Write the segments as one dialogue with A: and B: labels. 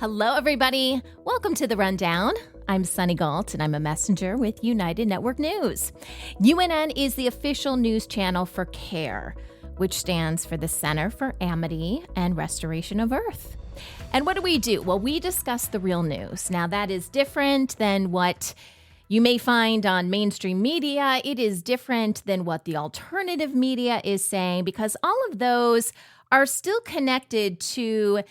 A: Hello, everybody. Welcome to The Rundown. I'm Sunny Galt, and I'm a messenger with United Network News. UNN is the official news channel for CARE, which stands for the Center for Amity and Restoration of Earth. And what do? Well, we discuss the real news. Now, that is different than what you may find on mainstream media. It is different than what the alternative media is saying, because all of those are still connected to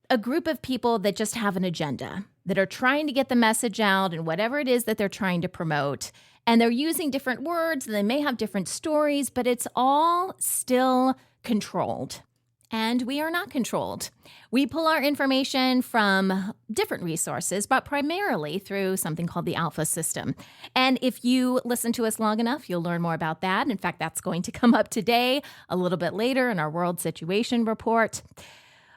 A: a group of people that just have an agenda, that are trying to get the message out and whatever it is that they're trying to promote. And they're using different words and they may have different stories, but it's all still controlled. And we are not controlled. We pull our information from different resources, but primarily through something called the alpha system. And if you listen to us long enough, you'll learn more about that. In fact, that's going to come up today, a little bit later in our World Situation Report.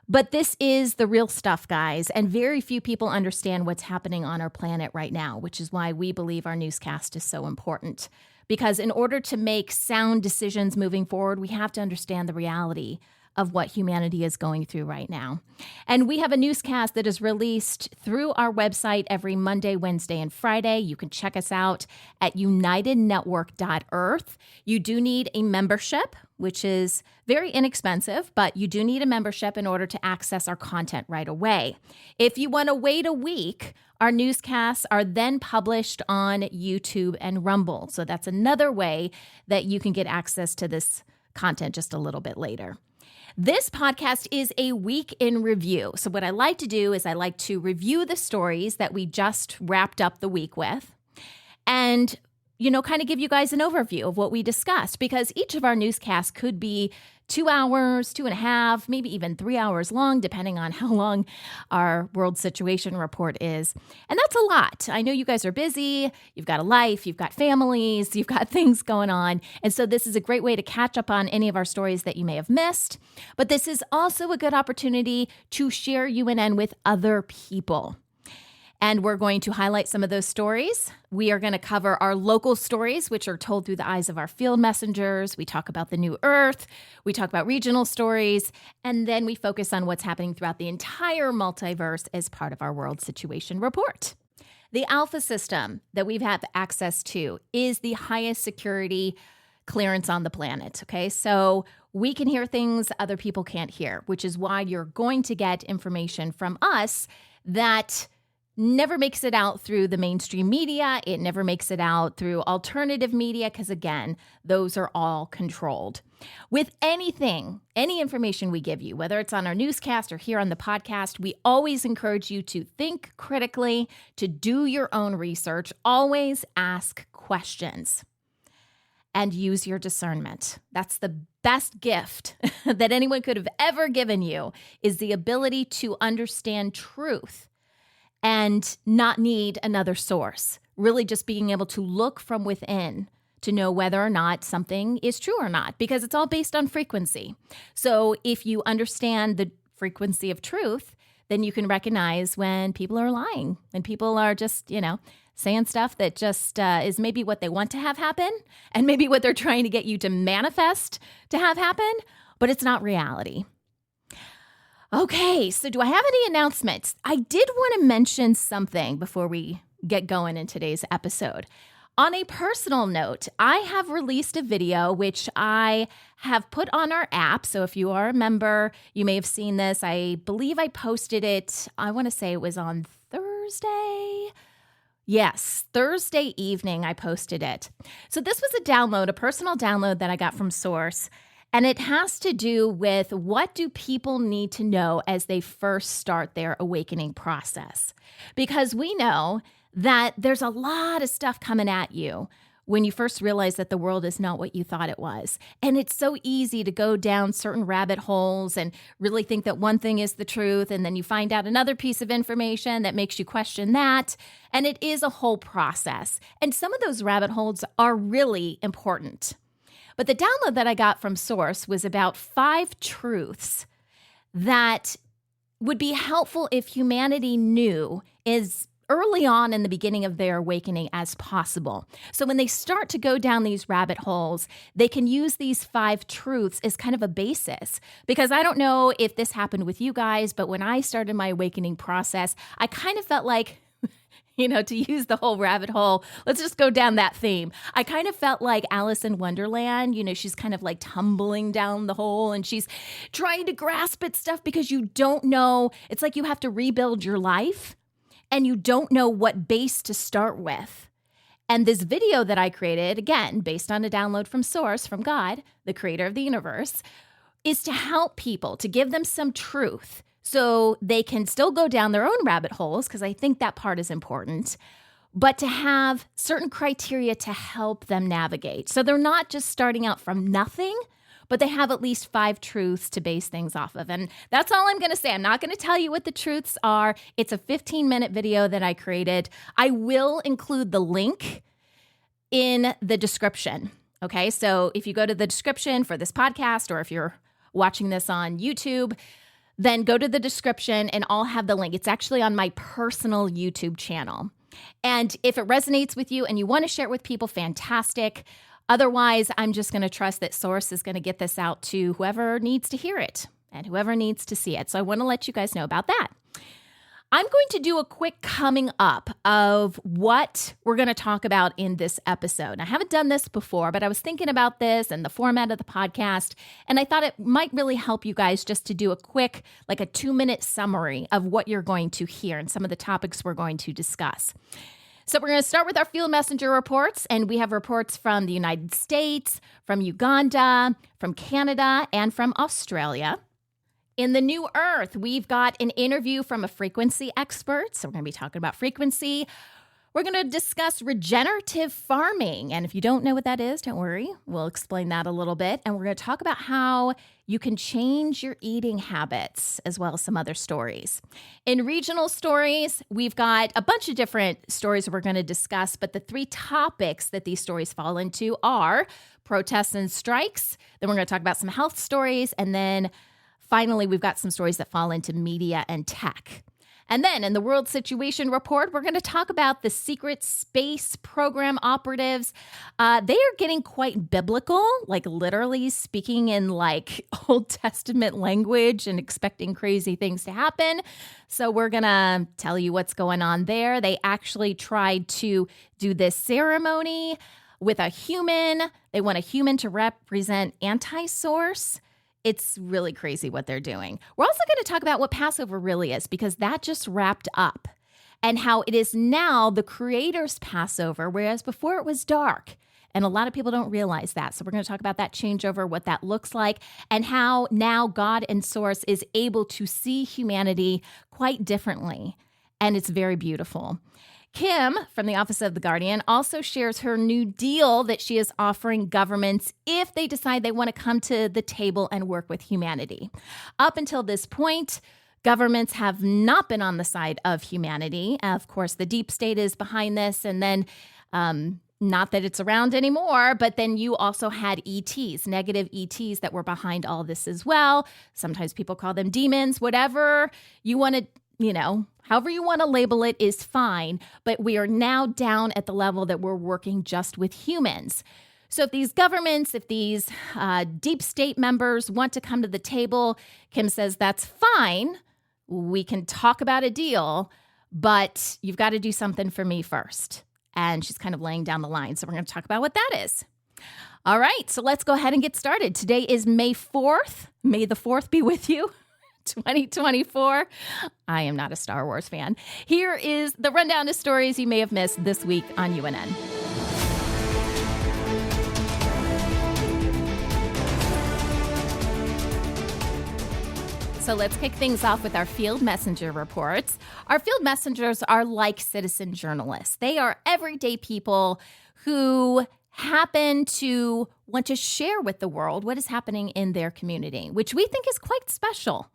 A: But this is the real stuff, guys, and very few people understand what's happening on our planet right now, which is why we believe our newscast is so important. Because in order to make sound decisions moving forward, we have to understand the reality of what humanity is going through right now. And we have a newscast that is released through our website every Monday, Wednesday, and Friday. You can check us out at unitednetwork.earth. You do need a membership, which is very inexpensive, but you do need a membership in order to access our content right away. If you want to wait a week, our newscasts are then published on YouTube and Rumble. So that's another way that you can get access to this content just a little bit later. This podcast is a week in review. So what I like to do is I like to review the stories that we just wrapped up the week with and, kind of give you guys an overview of what we discussed, because each of our newscasts could be 2 hours, 2.5, maybe even 3 hours long, depending on how long our World Situation Report is. And that's a lot. I know you guys are busy. You've got a life. You've got families. You've got things going on. And so this is a great way to catch up on any of our stories that you may have missed. But this is also a good opportunity to share UNN with other people. And we're going to highlight some of those stories. We are going to cover our local stories, which are told through the eyes of our field messengers. We talk about the new Earth. We talk about regional stories. And then we focus on what's happening throughout the entire multiverse as part of our World Situation Report. The alpha system that we've had access to is the highest security clearance on the planet. Okay, so we can hear things other people can't hear, which is why you're going to get information from us that never makes it out through the mainstream media. It never makes it out through alternative media because, again, those are all controlled. With anything, any information we give you, whether it's on our newscast or here on the podcast, we always encourage you to think critically, to do your own research, always ask questions, and use your discernment. That's the best gift that anyone could have ever given you, is the ability to understand truth and not need another source. Really just being able to look from within to know whether or not something is true or not, because it's all based on frequency. So if you understand the frequency of truth, then you can recognize when people are lying, when people are just, saying stuff that just is maybe what they want to have happen and maybe what they're trying to get you to manifest to have happen, but it's not reality. Okay, so do I have any announcements? I did want to mention something before we get going in today's episode. On a personal note, I have released a video which I have put on our app. So if you are a member, you may have seen this. I believe I posted it, I want to say it was on Thursday. Yes, Thursday evening I posted it. So this was a personal download that I got from Source. And it has to do with, what do people need to know as they first start their awakening process? Because we know that there's a lot of stuff coming at you when you first realize that the world is not what you thought it was. And it's so easy to go down certain rabbit holes and really think that one thing is the truth, and then you find out another piece of information that makes you question that. And it is a whole process. And some of those rabbit holes are really important. But the download that I got from Source was about 5 truths that would be helpful if humanity knew early on in the beginning of their awakening as possible. So when they start to go down these rabbit holes, they can use these 5 truths as kind of a basis. Because I don't know if this happened with you guys, but when I started my awakening process, I kind of felt like, to use the whole rabbit hole, let's just go down that theme. I kind of felt like Alice in Wonderland, she's kind of like tumbling down the hole and she's trying to grasp at stuff because you don't know. It's like you have to rebuild your life and you don't know what base to start with. And this video that I created, again, based on a download from source, from God, the creator of the universe, is to help people, to give them some truth so they can still go down their own rabbit holes, because I think that part is important, but to have certain criteria to help them navigate. So they're not just starting out from nothing, but they have at least 5 truths to base things off of. And that's all I'm going to say. I'm not going to tell you what the truths are. It's a 15-minute video that I created. I will include the link in the description. Okay, so if you go to the description for this podcast, or if you're watching this on YouTube, then go to the description and I'll have the link. It's actually on my personal YouTube channel. And if it resonates with you and you want to share it with people, fantastic. Otherwise, I'm just going to trust that Source is going to get this out to whoever needs to hear it and whoever needs to see it. So I want to let you guys know about that. I'm going to do a quick coming up of what we're going to talk about in this episode. I haven't done this before, but I was thinking about this and the format of the podcast, and I thought it might really help you guys just to do a quick, like a 2-minute summary of what you're going to hear and some of the topics we're going to discuss. So we're going to start with our field messenger reports, and we have reports from the United States, from Uganda, from Canada, and from Australia. In the New Earth, we've got an interview from a frequency expert. So we're going to be talking about frequency. We're going to discuss regenerative farming. And if you don't know what that is, don't worry. We'll explain that a little bit. And we're going to talk about how you can change your eating habits, as well as some other stories. In regional stories, we've got a bunch of different stories we're going to discuss. But the 3 topics that these stories fall into are protests and strikes. Then we're going to talk about some health stories. And then finally, we've got some stories that fall into media and tech. And then in the World Situation Report, we're going to talk about the secret space program operatives. They are getting quite biblical, like literally speaking in like Old Testament language and expecting crazy things to happen. So we're going to tell you what's going on there. They actually tried to do this ceremony with a human. They want a human to represent anti-source. It's really crazy what they're doing. We're also going to talk about what Passover really is, because that just wrapped up, and how it is now the Creator's Passover, whereas before it was dark. And a lot of people don't realize that. So we're going to talk about that changeover, what that looks like, and how now God and Source is able to see humanity quite differently. And it's very beautiful. Kim from the Office of the Guardian also shares her new deal that she is offering governments if they decide they want to come to the table and work with humanity. Up until this point, governments have not been on the side of humanity. Of course, the deep state is behind this, and then not that it's around anymore, but then you also had ETs, negative ETs that were behind all this as well. Sometimes people call them demons, whatever you want to, however you want to label it is fine, but we are now down at the level that we're working just with humans. So if these governments, if these deep state members want to come to the table, Kim says that's fine. We can talk about a deal, but you've got to do something for me first. And she's kind of laying down the line. So we're going to talk about what that is. All right, so let's go ahead and get started. Today is May 4th. May the 4th be with you. 2024. I am not a Star Wars fan. Here is the rundown of stories you may have missed this week on UNN. So let's kick things off with our field messenger reports. Our field messengers are like citizen journalists. They are everyday people who happen to want to share with the world what is happening in their community, which we think is quite special.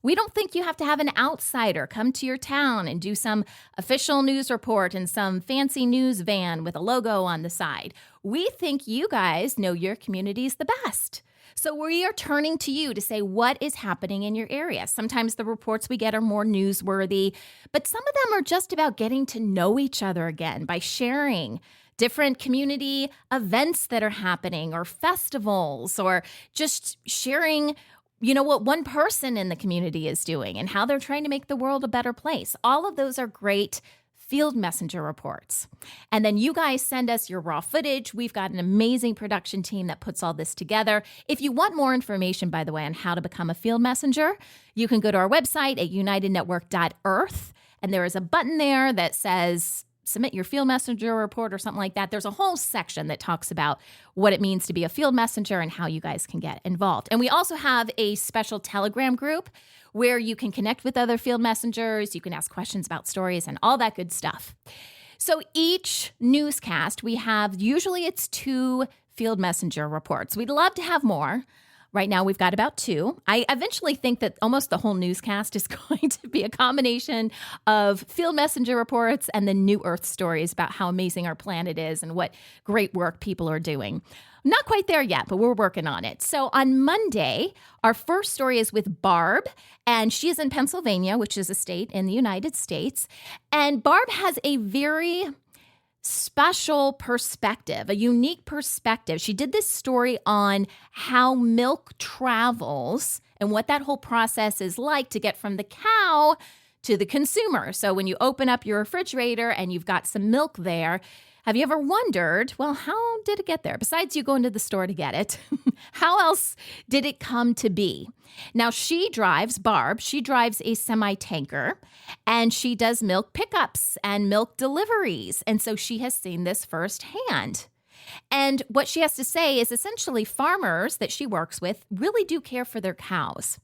A: We don't think you have to have an outsider come to your town and do some official news report in some fancy news van with a logo on the side. We think you guys know your communities the best. So we are turning to you to say what is happening in your area. Sometimes the reports we get are more newsworthy, but some of them are just about getting to know each other again by sharing different community events that are happening or festivals, or just sharing, what one person in the community is doing and how they're trying to make the world a better place. All of those are great field messenger reports. And then you guys send us your raw footage. We've got an amazing production team that puts all this together. If you want more information, by the way, on how to become a field messenger, you can go to our website at unitednetwork.earth, and there is a button there that says submit your field messenger report or something like that. There's a whole section that talks about what it means to be a field messenger and how you guys can get involved. And we also have a special Telegram group where you can connect with other field messengers, you can ask questions about stories and all that good stuff. So each newscast, usually it's 2 field messenger reports. We'd love to have more. Right now, we've got about 2. I eventually think that almost the whole newscast is going to be a combination of field messenger reports and the New Earth stories about how amazing our planet is and what great work people are doing. Not quite there yet, but we're working on it. So on Monday, our first story is with Barb, and she is in Pennsylvania, which is a state in the United States. And Barb has a very special perspective, a unique perspective. She did this story on how milk travels and what that whole process is like to get from the cow to the consumer. So when you open up your refrigerator and you've got some milk there, have you ever wondered, well, how did it get there? Besides you going to the store to get it, how else did it come to be? Now, Barb, she drives a semi-tanker, and she does milk pickups and milk deliveries. And so she has seen this firsthand. And what she has to say is essentially farmers that she works with really do care for their cows.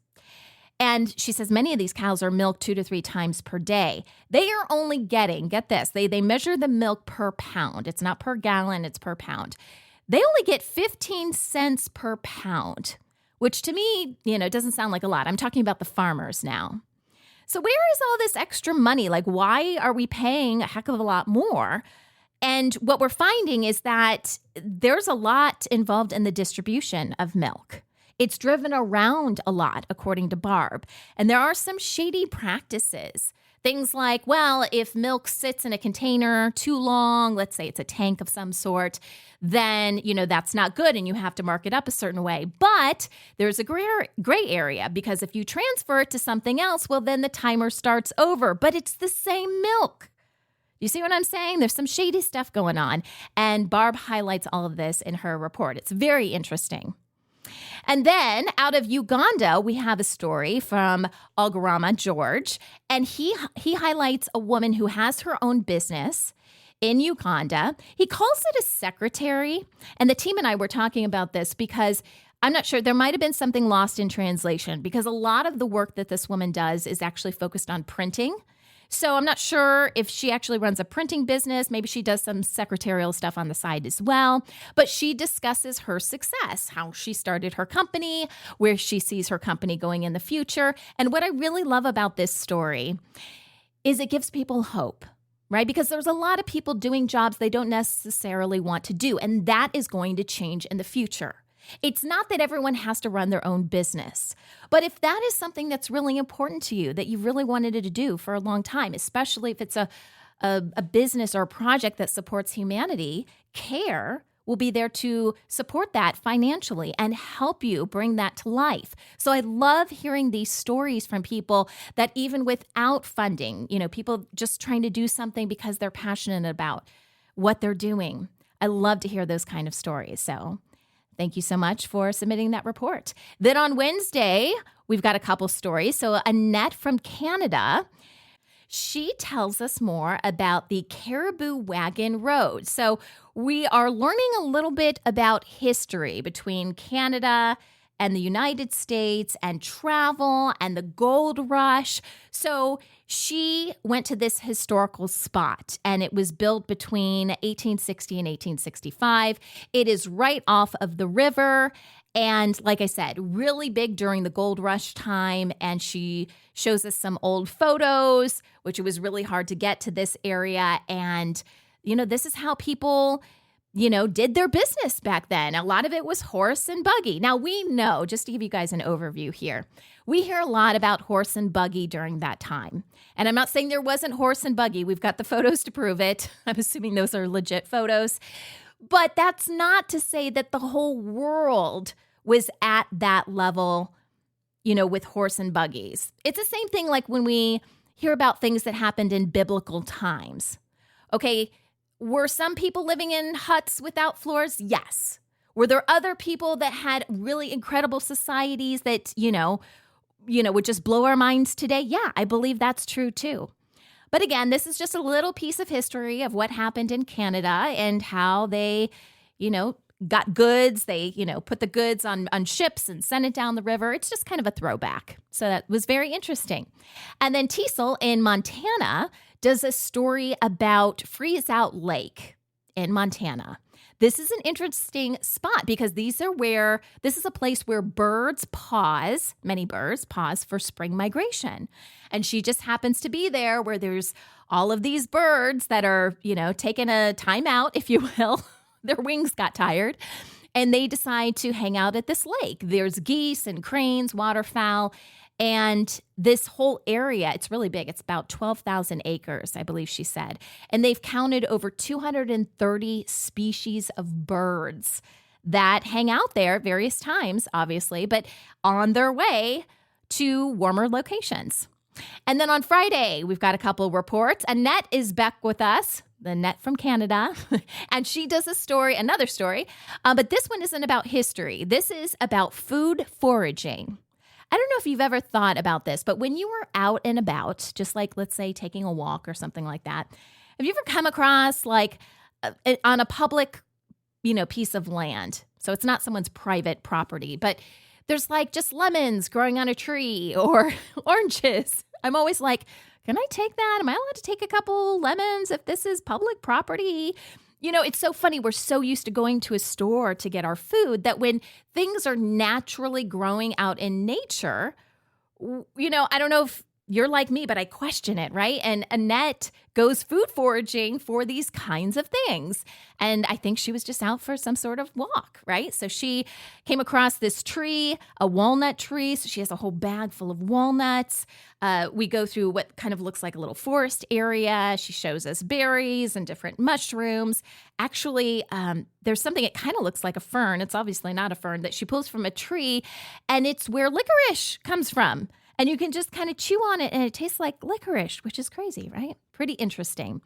A: And she says many of these cows are milked 2 to 3 times per day. They are only getting, get this, they measure the milk per pound. It's not per gallon, it's per pound. They only get 15 cents per pound, which to me, doesn't sound like a lot. I'm talking about the farmers now. So where is all this extra money? Like, why are we paying a heck of a lot more? And what we're finding is that there's a lot involved in the distribution of milk. It's driven around a lot, according to Barb. And there are some shady practices. Things like, well, if milk sits in a container too long, let's say it's a tank of some sort, then, that's not good and you have to mark it up a certain way. But there's a gray area, because if you transfer it to something else, well, then the timer starts over. But it's the same milk. You see what I'm saying? There's some shady stuff going on. And Barb highlights all of this in her report. It's very interesting. And then out of Uganda, we have a story from Algarama George, and he highlights a woman who has her own business in Uganda. He calls it a secretary, and the team and I were talking about this because I'm not sure, there might have been something lost in translation, because a lot of the work that this woman does is actually focused on printing. So I'm not sure if she actually runs a printing business. Maybe she does some secretarial stuff on the side as well. But she discusses her success, how she started her company, where she sees her company going in the future. And what I really love about this story is it gives people hope, right? Because there's a lot of people doing jobs they don't necessarily want to do. And that is going to change in the future. It's not that everyone has to run their own business, but if that is something that's really important to you, that you really wanted to do for a long time, especially if it's a business or a project that supports humanity, CARE will be there to support that financially and help you bring that to life. So I love hearing these stories from people that even without funding, people just trying to do something because they're passionate about what they're doing. I love to hear those kind of stories. So thank you so much for submitting that report. Then on Wednesday, we've got a couple stories. So Annette from Canada, she tells us more about the Caribou Wagon Road. So we are learning a little bit about history between Canada and the United States and travel and the gold rush. So she went to this historical spot, and it was built between 1860 and 1865. It is right off of the river. And like I said, really big during the gold rush time. And she shows us some old photos, which it was really hard to get to this area. And, this is how people did their business back then. A lot of it was horse and buggy. Now we know, just to give you guys an overview here, we hear a lot about horse and buggy during that time. And I'm not saying there wasn't horse and buggy. We've got the photos to prove it. I'm assuming those are legit photos. But that's not to say that the whole world was at that level, with horse and buggies. It's the same thing like when we hear about things that happened in biblical times. Okay, were some people living in huts without floors? Yes. Were there other people that had really incredible societies that, would just blow our minds today? Yeah, I believe that's true too. But again, this is just a little piece of history of what happened in Canada and how they, got goods. They, put the goods on ships and sent it down the river. It's just kind of a throwback. So that was very interesting. And then Teasel in Montana does a story about Freeze Out Lake in Montana. This is an interesting spot because this is a place where many birds pause for spring migration. And she just happens to be there where there's all of these birds that are, taking a time out, if you will. Their wings got tired and they decide to hang out at this lake. There's geese and cranes, waterfowl, and this whole area, it's really big. It's about 12,000 acres, I believe she said. And they've counted over 230 species of birds that hang out there at various times, obviously, but on their way to warmer locations. And then on Friday, we've got a couple of reports. Annette is back with us, the Annette from Canada, and she does another story, but this one isn't about history. This is about food foraging. I don't know if you've ever thought about this, but when you were out and about, just like, let's say, taking a walk or something like that, have you ever come across on a public, piece of land? So it's not someone's private property, but there's just lemons growing on a tree or oranges. I'm always like, can I take that? Am I allowed to take a couple lemons if this is public property? It's so funny. We're so used to going to a store to get our food that when things are naturally growing out in nature, I don't know if you're like me, but I question it, right? And Annette goes food foraging for these kinds of things. And I think she was just out for some sort of walk, right? So she came across this tree, a walnut tree. So she has a whole bag full of walnuts. We go through what kind of looks like a little forest area. She shows us berries and different mushrooms. Actually, there's something that kind of looks like a fern. It's obviously not a fern that she pulls from a tree. And it's where licorice comes from. And you can just kind of chew on it and it tastes like licorice, which is crazy, right? Pretty interesting.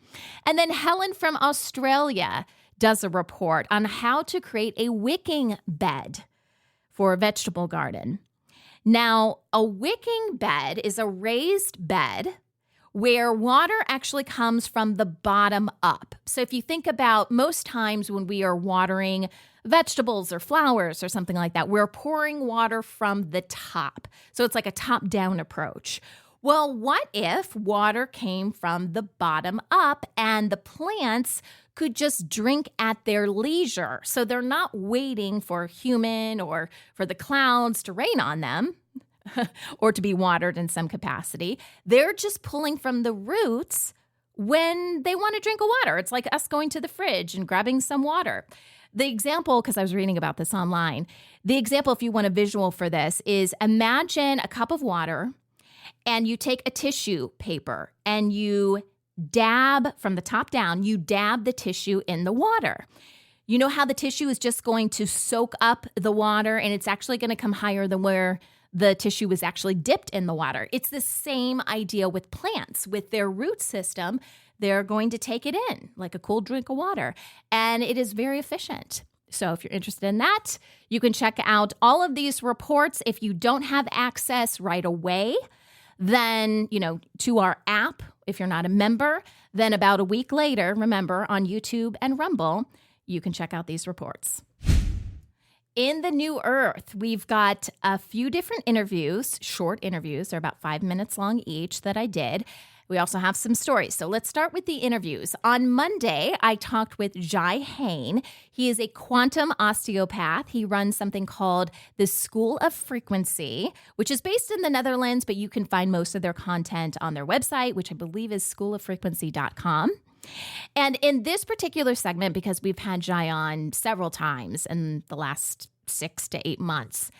A: And then Helen from Australia does a report on how to create a wicking bed for a vegetable garden. Now, a wicking bed is a raised bed where water actually comes from the bottom up. So if you think about most times when we are watering vegetables or flowers or something like that, we're pouring water from the top. So it's like a top-down approach. Well, what if water came from the bottom up and the plants could just drink at their leisure? So they're not waiting for a human or for the clouds to rain on them or to be watered in some capacity. They're just pulling from the roots when they want to drink a water. It's like us going to the fridge and grabbing some water. The example, because I was reading about this online, the example, if you want a visual for this, is imagine a cup of water and you take a tissue paper and you dab from the top down, you dab the tissue in the water. You know how the tissue is just going to soak up the water and it's actually going to come higher than where the tissue was actually dipped in the water. It's the same idea with plants. With their root system, they're going to take it in like a cool drink of water. And it is very efficient. So if you're interested in that, you can check out all of these reports. If you don't have access right away, then, to our app, if you're not a member, then about a week later, remember, on YouTube and Rumble, you can check out these reports. In the New Earth, we've got a few different interviews, short interviews. They're about 5 minutes long each that I did. We also have some stories. So let's start with the interviews. On Monday, I talked with Jai Hain. He is a quantum osteopath. He runs something called the School of Frequency, which is based in the Netherlands, but you can find most of their content on their website, which I believe is schooloffrequency.com. And in this particular segment, because we've had Jai on several times in the last 6 to 8 months,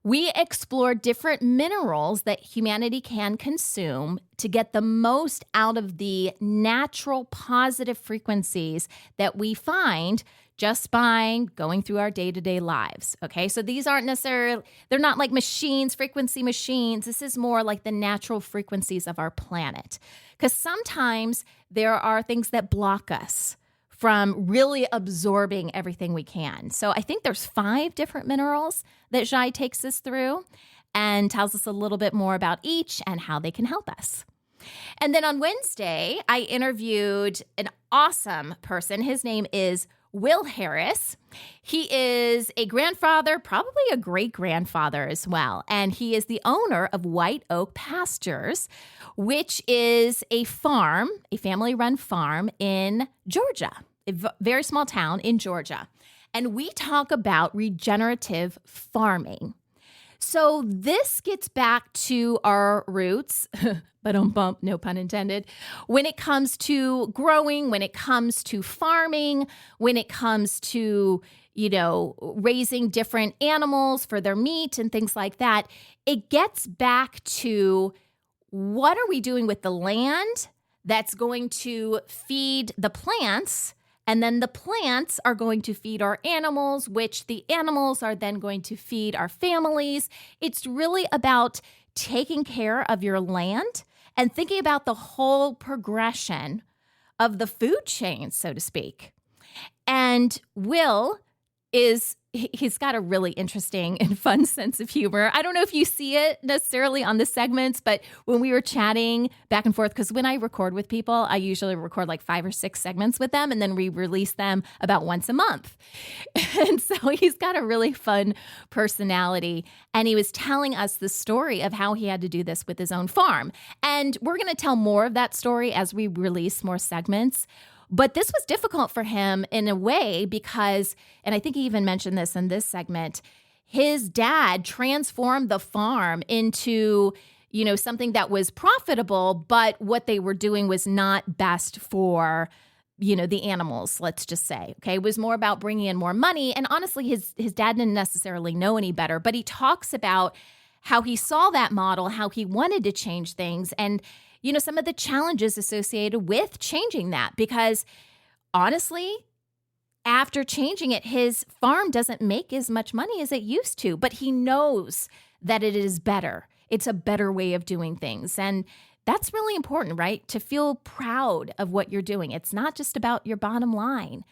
A: we explore different minerals that humanity can consume to get the most out of the natural positive frequencies that we find just by going through our day-to-day lives, okay? So these aren't necessarily, they're not like machines, frequency machines. This is more like the natural frequencies of our planet. Because sometimes there are things that block us from really absorbing everything we can. So I think there's 5 different minerals that Jai takes us through and tells us a little bit more about each and how they can help us. And then on Wednesday, I interviewed an awesome person. His name is Will Harris. He is a grandfather, probably a great-grandfather as well, and he is the owner of White Oak Pastures, which is a farm, a family-run farm in Georgia, a very small town in Georgia. And we talk about regenerative farming. So this gets back to our roots, but no pun intended, when it comes to growing, when it comes to farming, when it comes to, raising different animals for their meat and things like that. It gets back to what are we doing with the land that's going to feed the plants, and then the plants are going to feed our animals, which the animals are then going to feed our families. It's really about taking care of your land and thinking about the whole progression of the food chain, so to speak. And Will he's got a really interesting and fun sense of humor. I don't know if you see it necessarily on the segments, but when we were chatting back and forth, because when I record with people, I usually record like 5 or 6 segments with them, and then we release them about once a month. And so he's got a really fun personality, and he was telling us the story of how he had to do this with his own farm. And we're going to tell more of that story as we release more segments. But this was difficult for him in a way because, and I think he even mentioned this in this segment, his dad transformed the farm into, something that was profitable, but what they were doing was not best for, the animals, let's just say, okay? It was more about bringing in more money. And honestly, his dad didn't necessarily know any better, but he talks about how he saw that model, how he wanted to change things, and some of the challenges associated with changing that, because honestly, after changing it, his farm doesn't make as much money as it used to, but he knows that it is better. It's a better way of doing things. And that's really important, right? To feel proud of what you're doing. It's not just about your bottom line,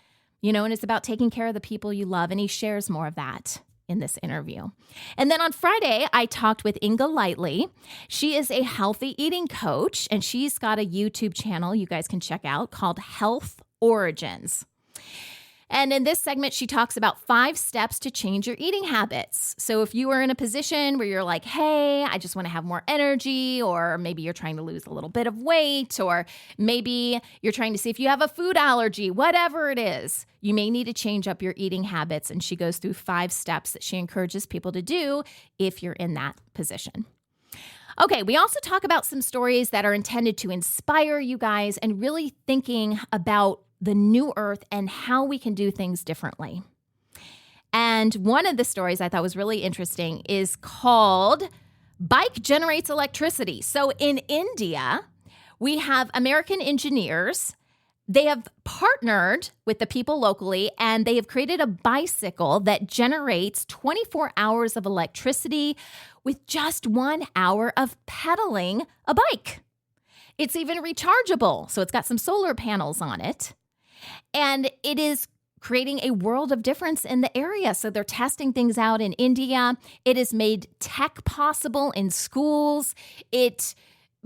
A: and it's about taking care of the people you love. And he shares more of that in this interview. And then on Friday, I talked with Inga Lightly. She is a healthy eating coach, and she's got a YouTube channel you guys can check out called Health Origins. And in this segment, she talks about 5 steps to change your eating habits. So if you are in a position where you're like, hey, I just want to have more energy, or maybe you're trying to lose a little bit of weight, or maybe you're trying to see if you have a food allergy, whatever it is, you may need to change up your eating habits. And she goes through 5 steps that she encourages people to do if you're in that position. Okay, we also talk about some stories that are intended to inspire you guys and really thinking about the new earth and how we can do things differently. And one of the stories I thought was really interesting is called Bike Generates Electricity. So in India, we have American engineers. They have partnered with the people locally, and they have created a bicycle that generates 24 hours of electricity with just 1 hour of pedaling a bike. It's even rechargeable, so it's got some solar panels on it. And it is creating a world of difference in the area. So they're testing things out in India. It has made tech possible in schools. It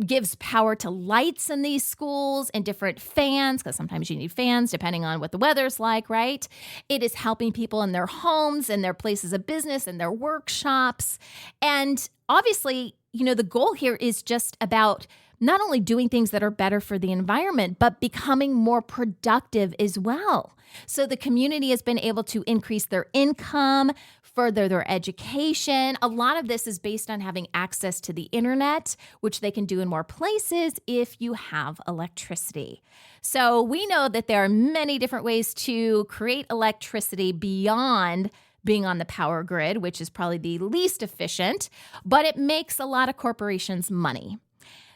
A: gives power to lights in these schools and different fans, because sometimes you need fans depending on what the weather's like, right? It is helping people in their homes and their places of business and their workshops. And obviously, the goal here is just about not only doing things that are better for the environment, but becoming more productive as well. So the community has been able to increase their income, further their education. A lot of this is based on having access to the internet, which they can do in more places if you have electricity. So we know that there are many different ways to create electricity beyond being on the power grid, which is probably the least efficient, but it makes a lot of corporations money.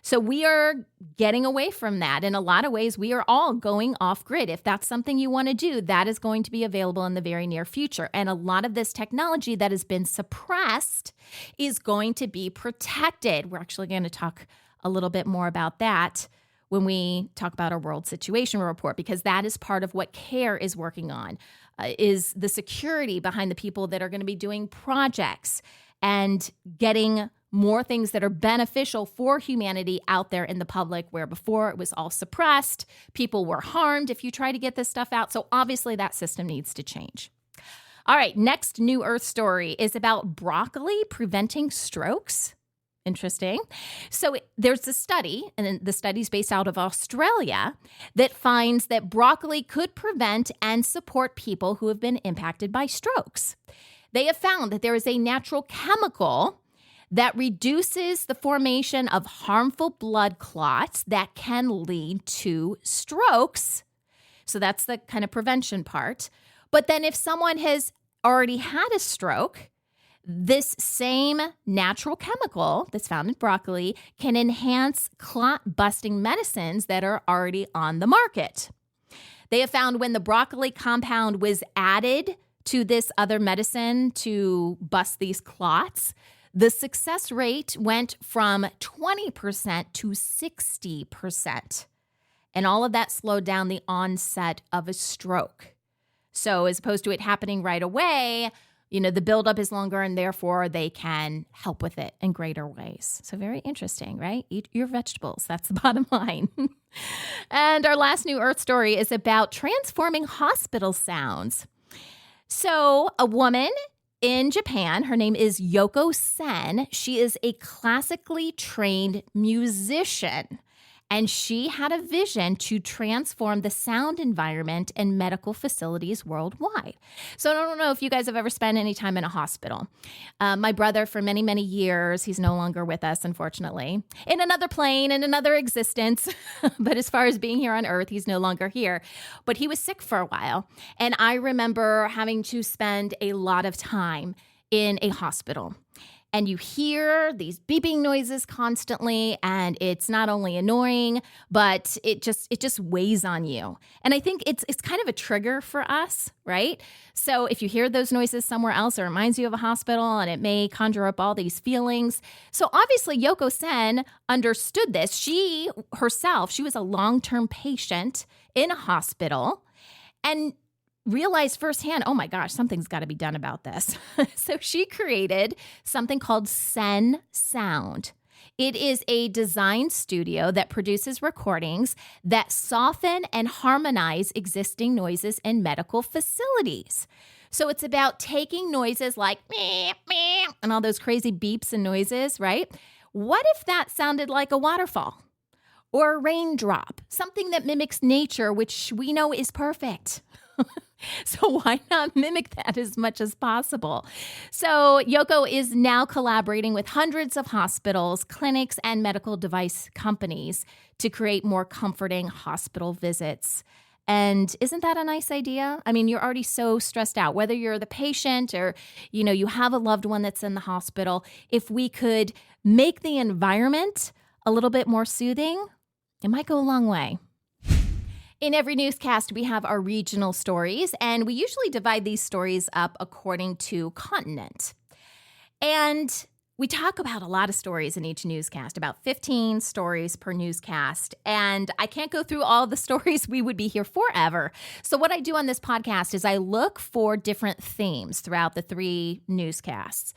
A: So we are getting away from that. In a lot of ways, we are all going off grid. If that's something you want to do, that is going to be available in the very near future. And a lot of this technology that has been suppressed is going to be protected. We're actually going to talk a little bit more about that when we talk about our World Situation Report, because that is part of what CARE is working on, is the security behind the people that are going to be doing projects and getting more things that are beneficial for humanity out there in the public, where before it was all suppressed, people were harmed if you try to get this stuff out. So obviously that system needs to change. All right, next New Earth story is about broccoli preventing strokes. Interesting. So there's a study, and the study's based out of Australia, that finds that broccoli could prevent and support people who have been impacted by strokes. They have found that there is a natural chemical that reduces the formation of harmful blood clots that can lead to strokes. So that's the kind of prevention part. But then if someone has already had a stroke, this same natural chemical that's found in broccoli can enhance clot-busting medicines that are already on the market. They have found when the broccoli compound was added to this other medicine to bust these clots, the success rate went from 20% to 60%. And all of that slowed down the onset of a stroke. So as opposed to it happening right away, the buildup is longer, and therefore they can help with it in greater ways. So very interesting, right? Eat your vegetables. That's the bottom line. And our last New Earth story is about transforming hospital sounds. So a woman in Japan, her name is Yoko Sen. She is a classically trained musician, and she had a vision to transform the sound environment in medical facilities worldwide. So I don't know if you guys have ever spent any time in a hospital. My brother, for many, many years, he's no longer with us, unfortunately, in another plane, in another existence. But as far as being here on Earth, he's no longer here. But he was sick for a while. And I remember having to spend a lot of time in a hospital. And you hear these beeping noises constantly, and it's not only annoying, but it just weighs on you. And I think it's kind of a trigger for us, right? So if you hear those noises somewhere else, it reminds you of a hospital, and it may conjure up all these feelings. So obviously Yoko Sen understood this. She herself, she was a long-term patient in a hospital, and realized firsthand, oh my gosh, something's got to be done about this. So she created something called Sen Sound. It is a design studio that produces recordings that soften and harmonize existing noises in medical facilities. So it's about taking noises like meep, meep, and all those crazy beeps and noises, right? What if that sounded like a waterfall or a raindrop, something that mimics nature, which we know is perfect? So why not mimic that as much as possible? So Yoko is now collaborating with hundreds of hospitals, clinics, and medical device companies to create more comforting hospital visits. And isn't that a nice idea? I mean, you're already so stressed out, whether you're the patient or, you have a loved one that's in the hospital. If we could make the environment a little bit more soothing, it might go a long way. In every newscast, we have our regional stories, and we usually divide these stories up according to continent. And we talk about a lot of stories in each newscast, about 15 stories per newscast. And I can't go through all the stories. We would be here forever. So what I do on this podcast is I look for different themes throughout the 3 newscasts.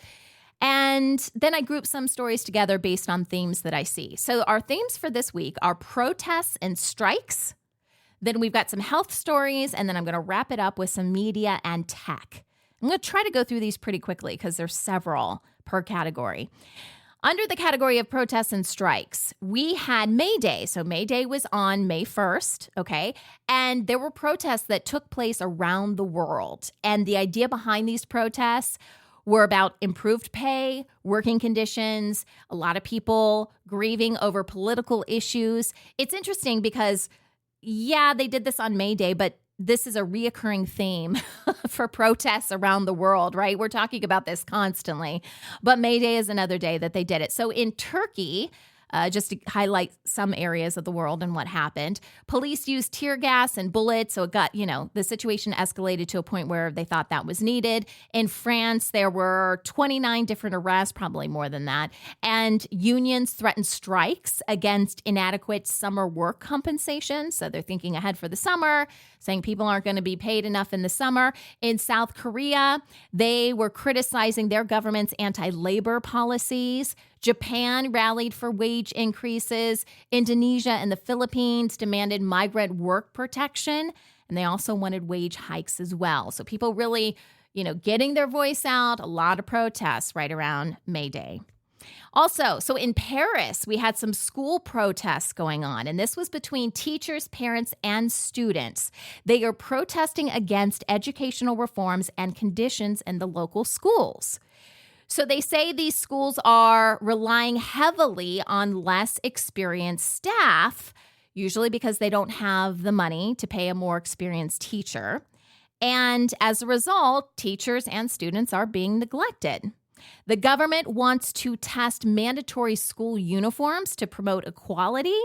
A: And then I group some stories together based on themes that I see. So our themes for this week are protests and strikes. Then we've got some health stories, and then I'm going to wrap it up with some media and tech. I'm going to try to go through these pretty quickly because there's several per category. Under the category of protests and strikes, we had Mayday. So Mayday was on May 1st, okay? And there were protests that took place around the world. And the idea behind these protests were about improved pay, working conditions, a lot of people grieving over political issues. It's interesting because, yeah, they did this on May Day, but this is a reoccurring theme for protests around the world, right? We're talking about this constantly. But May Day is another day that they did it. So in Turkey, just to highlight some areas of the world and what happened, police used tear gas and bullets. So it got, the situation escalated to a point where they thought that was needed. In France, there were 29 different arrests, probably more than that. And unions threatened strikes against inadequate summer work compensation. So they're thinking ahead for the summer, saying people aren't going to be paid enough in the summer. In South Korea, they were criticizing their government's anti-labor policies. Japan rallied for wage increases. Indonesia and the Philippines demanded migrant work protection. And they also wanted wage hikes as well. So people really, getting their voice out, a lot of protests right around May Day. Also, so in Paris, we had some school protests going on, and this was between teachers, parents, and students. They are protesting against educational reforms and conditions in the local schools. So they say these schools are relying heavily on less experienced staff, usually because they don't have the money to pay a more experienced teacher. And as a result, teachers and students are being neglected. The government wants to test mandatory school uniforms to promote equality,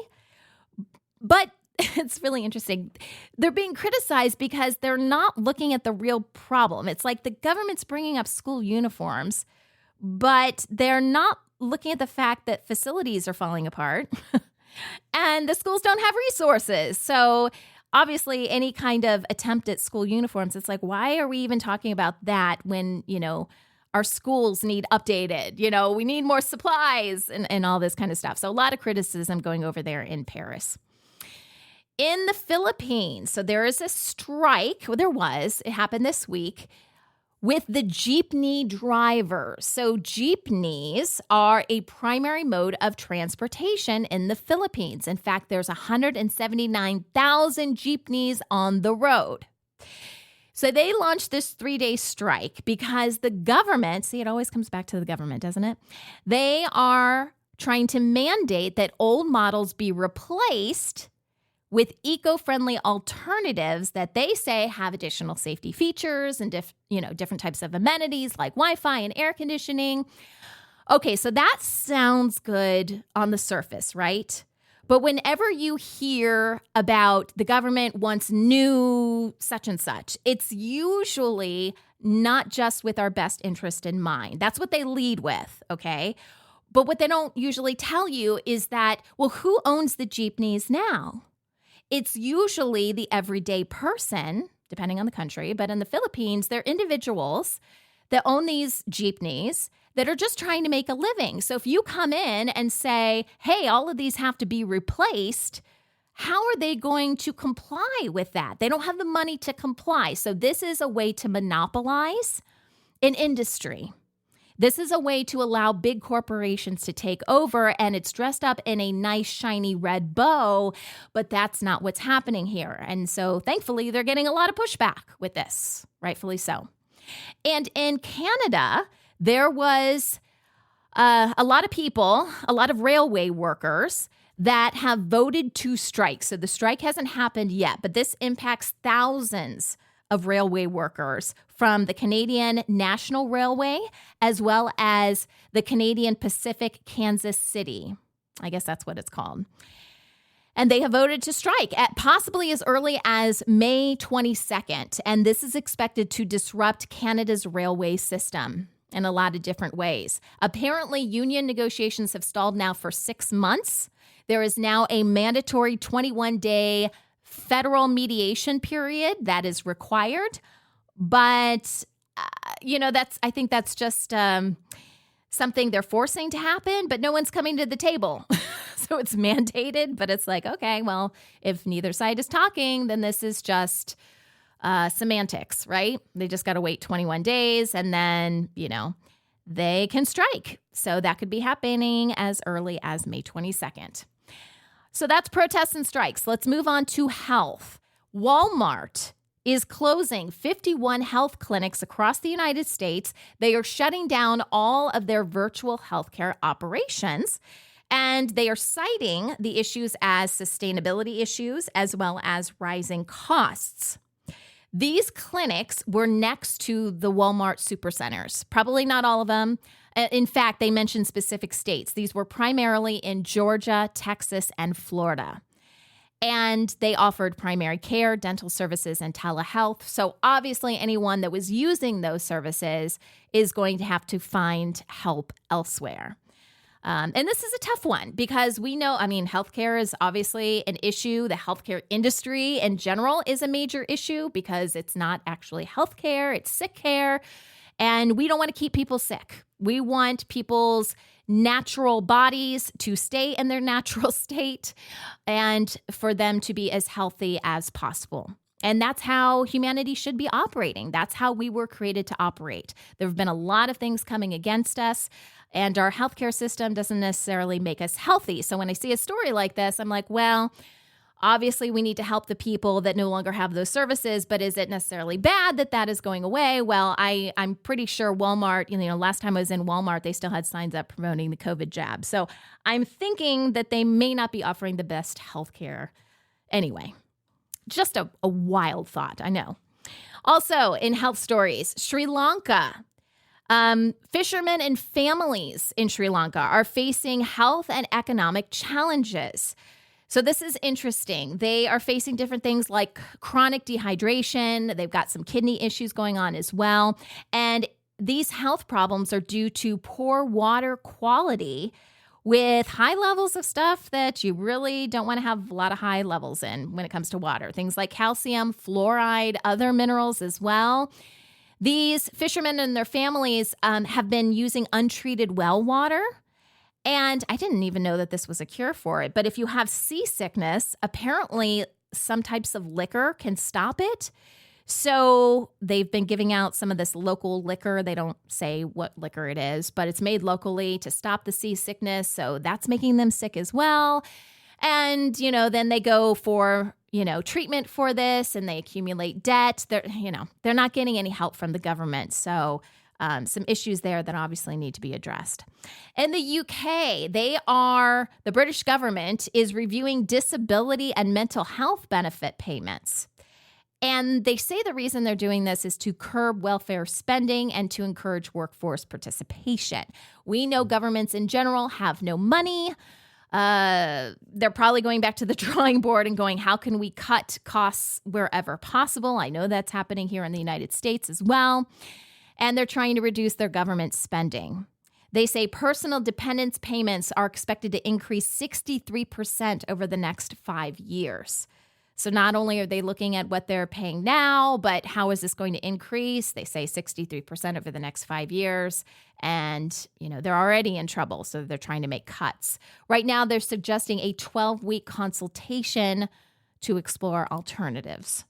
A: but it's really interesting. They're being criticized because they're not looking at the real problem. It's like the government's bringing up school uniforms, but they're not looking at the fact that facilities are falling apart and the schools don't have resources. So obviously, any kind of attempt at school uniforms, it's like, why are we even talking about that when, our schools need updated, we need more supplies and all this kind of stuff. So a lot of criticism going over there in Paris. In the Philippines, so there is a strike, it happened this week, with the jeepney drivers. So jeepneys are a primary mode of transportation in the Philippines. In fact, there's 179,000 jeepneys on the road. So they launched this 3-day strike because the government, see, it always comes back to the government, doesn't it? They are trying to mandate that old models be replaced with eco-friendly alternatives that they say have additional safety features and different types of amenities like Wi-Fi and air conditioning. Okay, so that sounds good on the surface, right? But whenever you hear about the government wants new such and such, it's usually not just with our best interest in mind. That's what they lead with, okay? But what they don't usually tell you is that, well, who owns the jeepneys now? It's usually the everyday person, depending on the country, but in the Philippines, they're individuals that own these jeepneys that are just trying to make a living. So if you come in and say, hey, all of these have to be replaced, how are they going to comply with that? They don't have the money to comply. So this is a way to monopolize an industry. This is a way to allow big corporations to take over, and it's dressed up in a nice, shiny red bow, but that's not what's happening here. And so thankfully, they're getting a lot of pushback with this, rightfully so. And in Canada, there was a lot of people, a lot of railway workers that have voted to strike. So the strike hasn't happened yet, but this impacts thousands of railway workers from the Canadian National Railway as well as the Canadian Pacific Kansas City. I guess that's what it's called. And they have voted to strike at possibly as early as May 22nd. And this is expected to disrupt Canada's railway system in a lot of different ways. Apparently, union negotiations have stalled now for 6 months. There is now a mandatory 21-day federal mediation period that is required. But, I think that's just something they're forcing to happen, but no one's coming to the table. So it's mandated, but it's like, okay, well, if neither side is talking, then this is just semantics, right? They just got to wait 21 days and then, they can strike. So that could be happening as early as May 22nd. So that's protests and strikes. Let's move on to health. Walmart is closing 51 health clinics across the United States. They are shutting down all of their virtual healthcare operations, and they are citing the issues as sustainability issues as well as rising costs. These clinics were next to the Walmart supercenters. Probably not all of them. In fact, they mentioned specific states. These were primarily in Georgia, Texas, and Florida. And they offered primary care, dental services, and telehealth. So obviously anyone that was using those services is going to have to find help elsewhere. And this is a tough one because we know, healthcare is obviously an issue. The healthcare industry in general is a major issue because it's not actually healthcare, it's sick care. And we don't want to keep people sick. We want people's natural bodies to stay in their natural state and for them to be as healthy as possible. And that's how humanity should be operating. That's how we were created to operate. There have been a lot of things coming against us, and our healthcare system doesn't necessarily make us healthy. So when I see a story like this, I'm like, well, obviously we need to help the people that no longer have those services, but is it necessarily bad that that is going away? Well, I'm pretty sure Walmart, last time I was in Walmart, they still had signs up promoting the COVID jab. So I'm thinking that they may not be offering the best healthcare anyway. Just a wild thought, I know. Also, in health stories, Sri Lanka. Fishermen and families in Sri Lanka are facing health and economic challenges. So this is interesting. They are facing different things like chronic dehydration. They've got some kidney issues going on as well. And these health problems are due to poor water quality with high levels of stuff that you really don't want to have a lot of high levels in when it comes to water. Things like calcium, fluoride, other minerals as well. These fishermen and their families have been using untreated well water. And I didn't even know that this was a cure for it. But if you have seasickness, apparently some types of liquor can stop it. So they've been giving out some of this local liquor. They don't say what liquor it is, but it's made locally to stop the seasickness. So that's making them sick as well. And, then they go for, treatment for this and they accumulate debt. They're not getting any help from the government. So some issues there that obviously need to be addressed. In the UK, the British government is reviewing disability and mental health benefit payments. And they say the reason they're doing this is to curb welfare spending and to encourage workforce participation. We know governments in general have no money. They're probably going back to the drawing board and going, how can we cut costs wherever possible? I know that's happening here in the United States as well. And they're trying to reduce their government spending. They say personal dependence payments are expected to increase 63% over the next 5 years. So not only are they looking at what they're paying now, but how is this going to increase? They say 63% over the next 5 years. And, they're already in trouble, so they're trying to make cuts. Right now, they're suggesting a 12-week consultation to explore alternatives.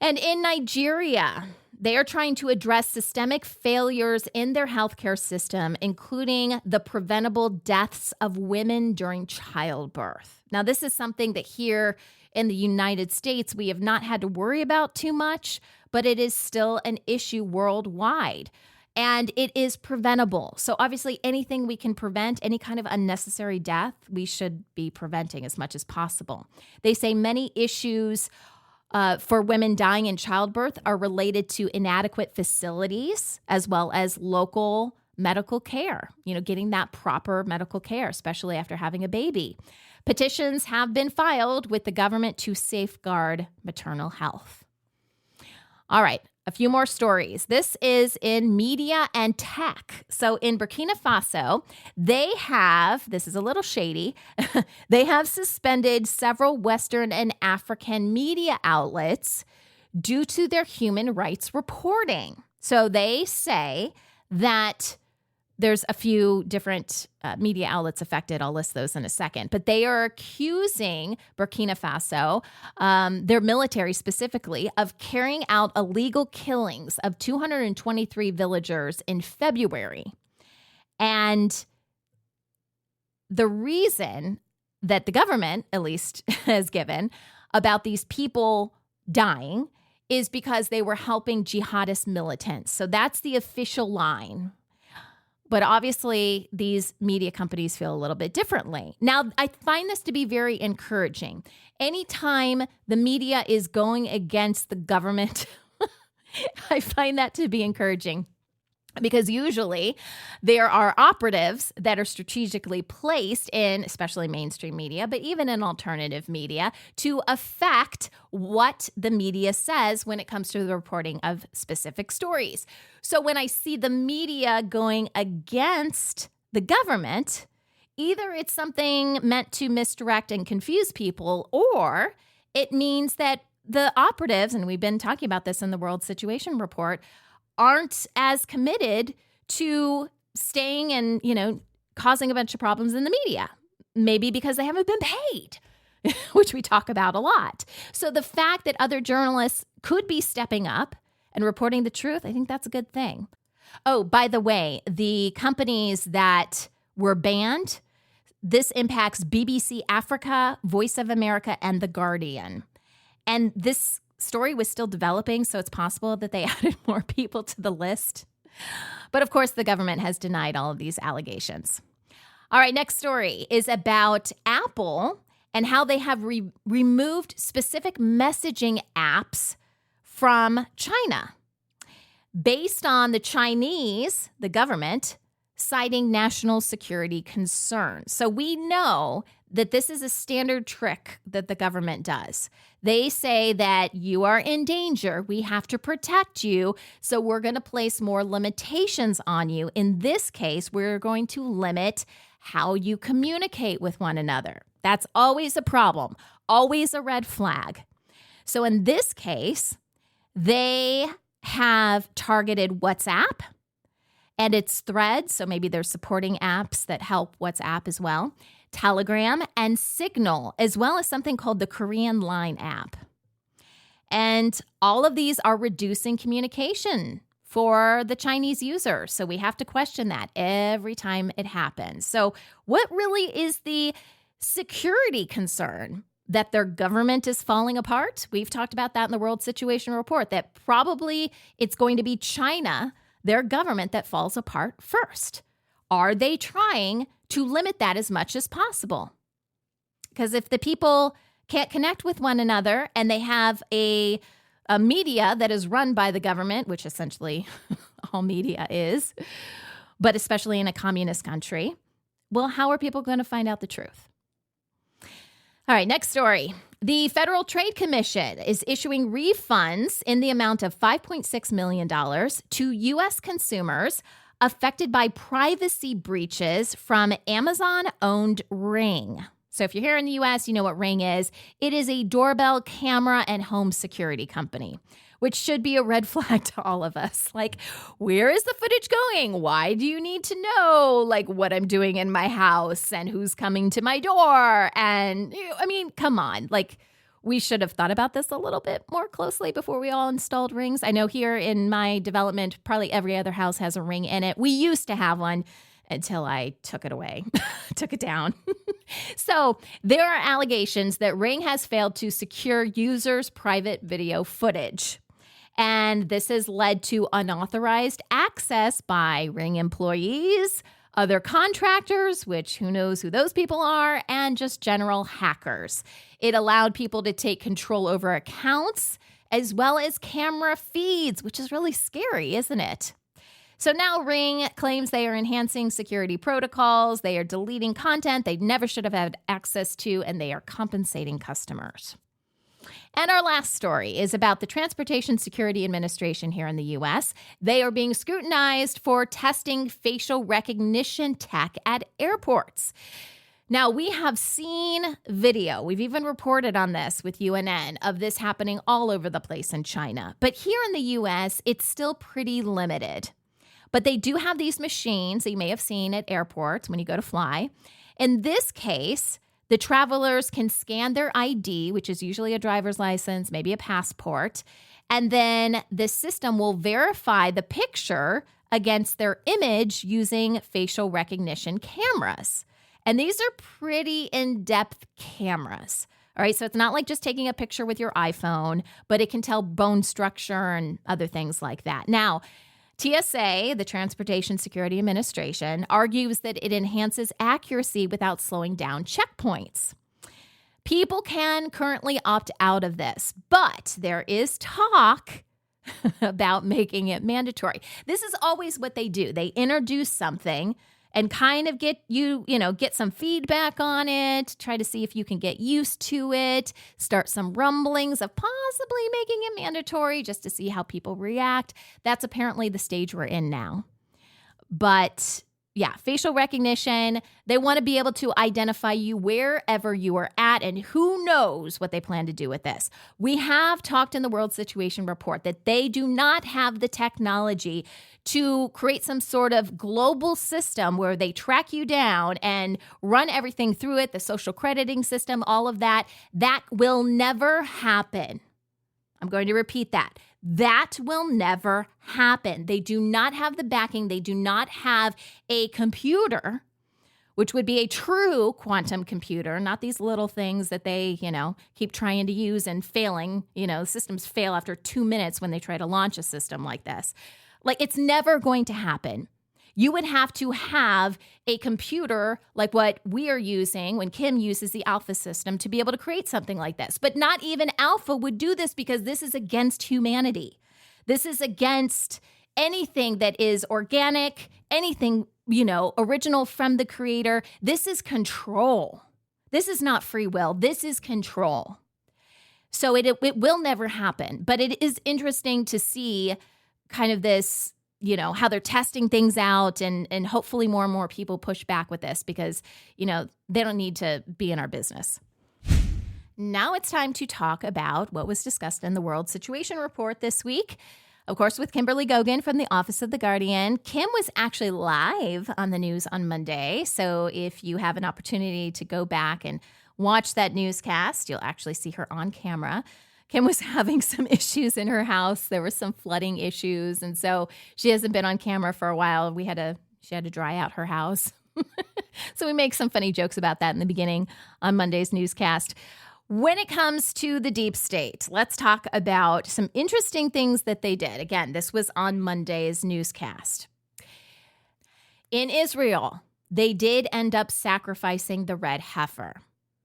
A: And in Nigeria, they are trying to address systemic failures in their healthcare system, including the preventable deaths of women during childbirth. Now, this is something that here in the United States, we have not had to worry about too much, but it is still an issue worldwide. And it is preventable. So obviously anything we can prevent, any kind of unnecessary death, we should be preventing as much as possible. They say many issues for women dying in childbirth are related to inadequate facilities as well as local medical care, getting that proper medical care, especially after having a baby. Petitions have been filed with the government to safeguard maternal health. All right, a few more stories. This is in media and tech. So in Burkina Faso, this is a little shady, they have suspended several Western and African media outlets due to their human rights reporting. So they say that there's a few different media outlets affected. I'll list those in a second. But they are accusing Burkina Faso, their military specifically, of carrying out illegal killings of 223 villagers in February. And the reason that the government, at least, has given about these people dying is because they were helping jihadist militants. So that's the official line. But obviously, these media companies feel a little bit differently. Now, I find this to be very encouraging. Anytime the media is going against the government, I find that to be encouraging. Because usually there are operatives that are strategically placed in, especially mainstream media, but even in alternative media, to affect what the media says when it comes to the reporting of specific stories. So when I see the media going against the government, either it's something meant to misdirect and confuse people, or it means that the operatives, and we've been talking about this in the World Situation Report, aren't as committed to staying and, causing a bunch of problems in the media. Maybe because they haven't been paid, which we talk about a lot. So the fact that other journalists could be stepping up and reporting the truth, I think that's a good thing. Oh, by the way, the companies that were banned, this impacts BBC Africa, Voice of America, and The Guardian. And this story was still developing, so it's possible that they added more people to the list. But of course, the government has denied all of these allegations. All right, next story is about Apple and how they have removed specific messaging apps from China based on the Chinese, the government, citing national security concerns. So we know that this is a standard trick that the government does. They say that you are in danger. We have to protect you. So we're going to place more limitations on you. In this case, we're going to limit how you communicate with one another. That's always a problem, always a red flag. So in this case, they have targeted WhatsApp and its threads. So maybe they're supporting apps that help WhatsApp as well. Telegram, and Signal, as well as something called the Korean Line app. And all of these are reducing communication for the Chinese user. So we have to question that every time it happens. So what really is the security concern? That their government is falling apart? We've talked about that in the World Situation Report, that probably it's going to be China, their government, that falls apart first. Are they trying to limit that as much as possible? Because if the people can't connect with one another and they have a media that is run by the government, which essentially all media is, but especially in a communist country, well, how are people going to find out the truth? All right, next story. The Federal Trade Commission is issuing refunds in the amount of $5.6 million to U.S. consumers affected by privacy breaches from Amazon-owned Ring. So if you're here in the U.S., you know what Ring is. It is a doorbell, camera, and home security company, which should be a red flag to all of us. Like, where is the footage going? Why do you need to know, what I'm doing in my house and who's coming to my door? And, come on. We should have thought about this a little bit more closely before we all installed Rings. I know here in my development, probably every other house has a Ring in it. We used to have one until I took it away, took it down. So there are allegations that Ring has failed to secure users' private video footage. And this has led to unauthorized access by Ring employees, other contractors, which who knows who those people are, and just general hackers. It allowed people to take control over accounts as well as camera feeds, which is really scary, isn't it? So now Ring claims they are enhancing security protocols, they are deleting content they never should have had access to, and they are compensating customers. And our last story is about the Transportation Security Administration here in the U.S. They are being scrutinized for testing facial recognition tech at airports. Now, we have seen video, we've even reported on this with UNN, of this happening all over the place in China. But here in the U.S., it's still pretty limited. But they do have these machines that you may have seen at airports when you go to fly. In this case, the travelers can scan their ID, which is usually a driver's license, maybe a passport, and then the system will verify the picture against their image using facial recognition cameras. And these are pretty in-depth cameras. All right, so it's not like just taking a picture with your iPhone, but it can tell bone structure and other things like that. Now, TSA, the Transportation Security Administration, argues that it enhances accuracy without slowing down checkpoints. People can currently opt out of this, but there is talk about making it mandatory. This is always what they do. They introduce something and kind of get some feedback on it, try to see if you can get used to it, start some rumblings of possibly making it mandatory just to see how people react. That's apparently the stage we're in now. But yeah, facial recognition, they want to be able to identify you wherever you are at, and who knows what they plan to do with this. We have talked in the World Situation Report that they do not have the technology to create some sort of global system where they track you down and run everything through it, the social crediting system, all of that. That will never happen. I'm going to repeat that. That will never happen. They do not have the backing. They do not have a computer, which would be a true quantum computer, not these little things that they, keep trying to use and failing. Systems fail after 2 minutes when they try to launch a system like this. Like, it's never going to happen. You would have to have a computer like what we are using when Kim uses the Alpha system to be able to create something like this. But not even Alpha would do this because this is against humanity. This is against anything that is organic, anything, original from the creator. This is control. This is not free will. This is control. So it will never happen. But it is interesting to see kind of this, how they're testing things out, and hopefully more and more people push back with this because, they don't need to be in our business. Now it's time to talk about what was discussed in the World Situation Report this week. Of course, with Kimberly Gogan from the Office of the Guardian. Kim was actually live on the news on Monday. So if you have an opportunity to go back and watch that newscast, you'll actually see her on camera. Kim was having some issues in her house. There were some flooding issues. And so she hasn't been on camera for a while. She had to dry out her house. So we make some funny jokes about that in the beginning on Monday's newscast. When it comes to the deep state, let's talk about some interesting things that they did. Again, this was on Monday's newscast. In Israel, they did end up sacrificing the red heifer,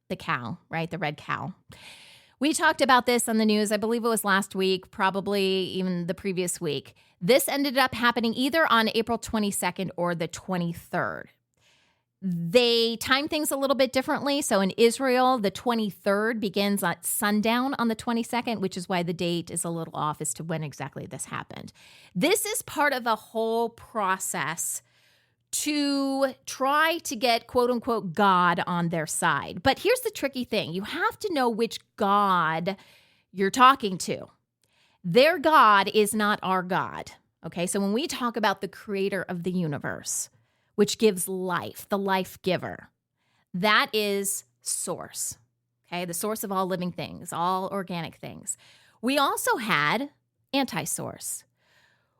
A: the cow, right? The red cow. We talked about this on the news, I believe it was last week, probably even the previous week. This ended up happening either on April 22nd or the 23rd. They time things a little bit differently. So in Israel, the 23rd begins at sundown on the 22nd, which is why the date is a little off as to when exactly this happened. This is part of a whole process to try to get, quote unquote, God on their side. But here's the tricky thing. You have to know which God you're talking to. Their God is not our God. Okay, so when we talk about the creator of the universe, which gives life, the life giver, that is source. Okay, the source of all living things, all organic things. We also had anti-source,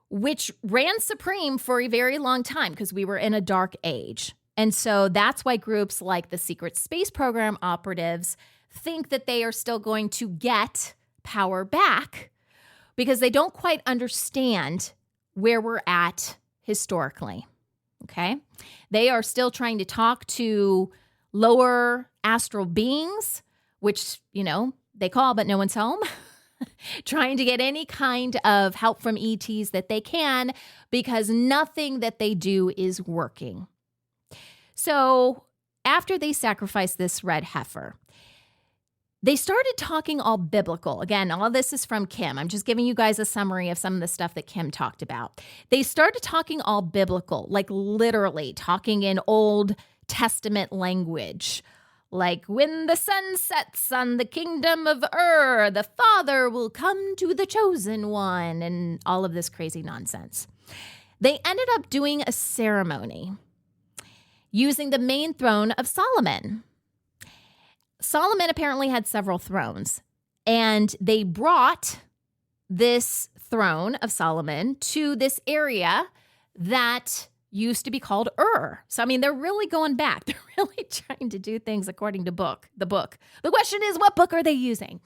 A: which ran supreme for a very long time because we were in a dark age. And so that's why groups like the Secret Space Program operatives think that they are still going to get power back because they don't quite understand where we're at historically. Okay? They are still trying to talk to lower astral beings, which, they call, but no one's home. Trying to get any kind of help from ETs that they can because nothing that they do is working. So after they sacrificed this red heifer, they started talking all biblical. Again, all this is from Kim. I'm just giving you guys a summary of some of the stuff that Kim talked about. They started talking all biblical, like literally talking in Old Testament language. Like, when the sun sets on the kingdom of the Father will come to the chosen one, and all of this crazy nonsense. They ended up doing a ceremony using the main throne of Solomon. Solomon apparently had several thrones, and they brought this throne of Solomon to this area that used to be called Ur. So, I mean, they're really going back. They're really trying to do things according to the book. The question is, what book are they using?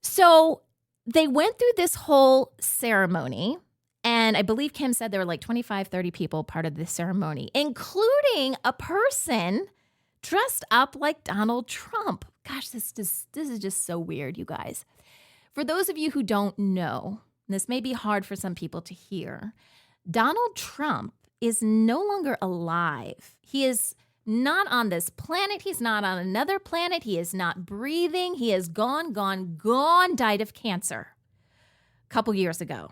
A: So they went through this whole ceremony, and I believe Kim said there were like 25, 30 people part of this ceremony, including a person dressed up like Donald Trump. Gosh, this is just so weird, you guys. For those of you who don't know, this may be hard for some people to hear, Donald Trump is no longer alive. He is not on this planet. He's not on another planet. He is not breathing. He is gone, died of cancer a couple years ago.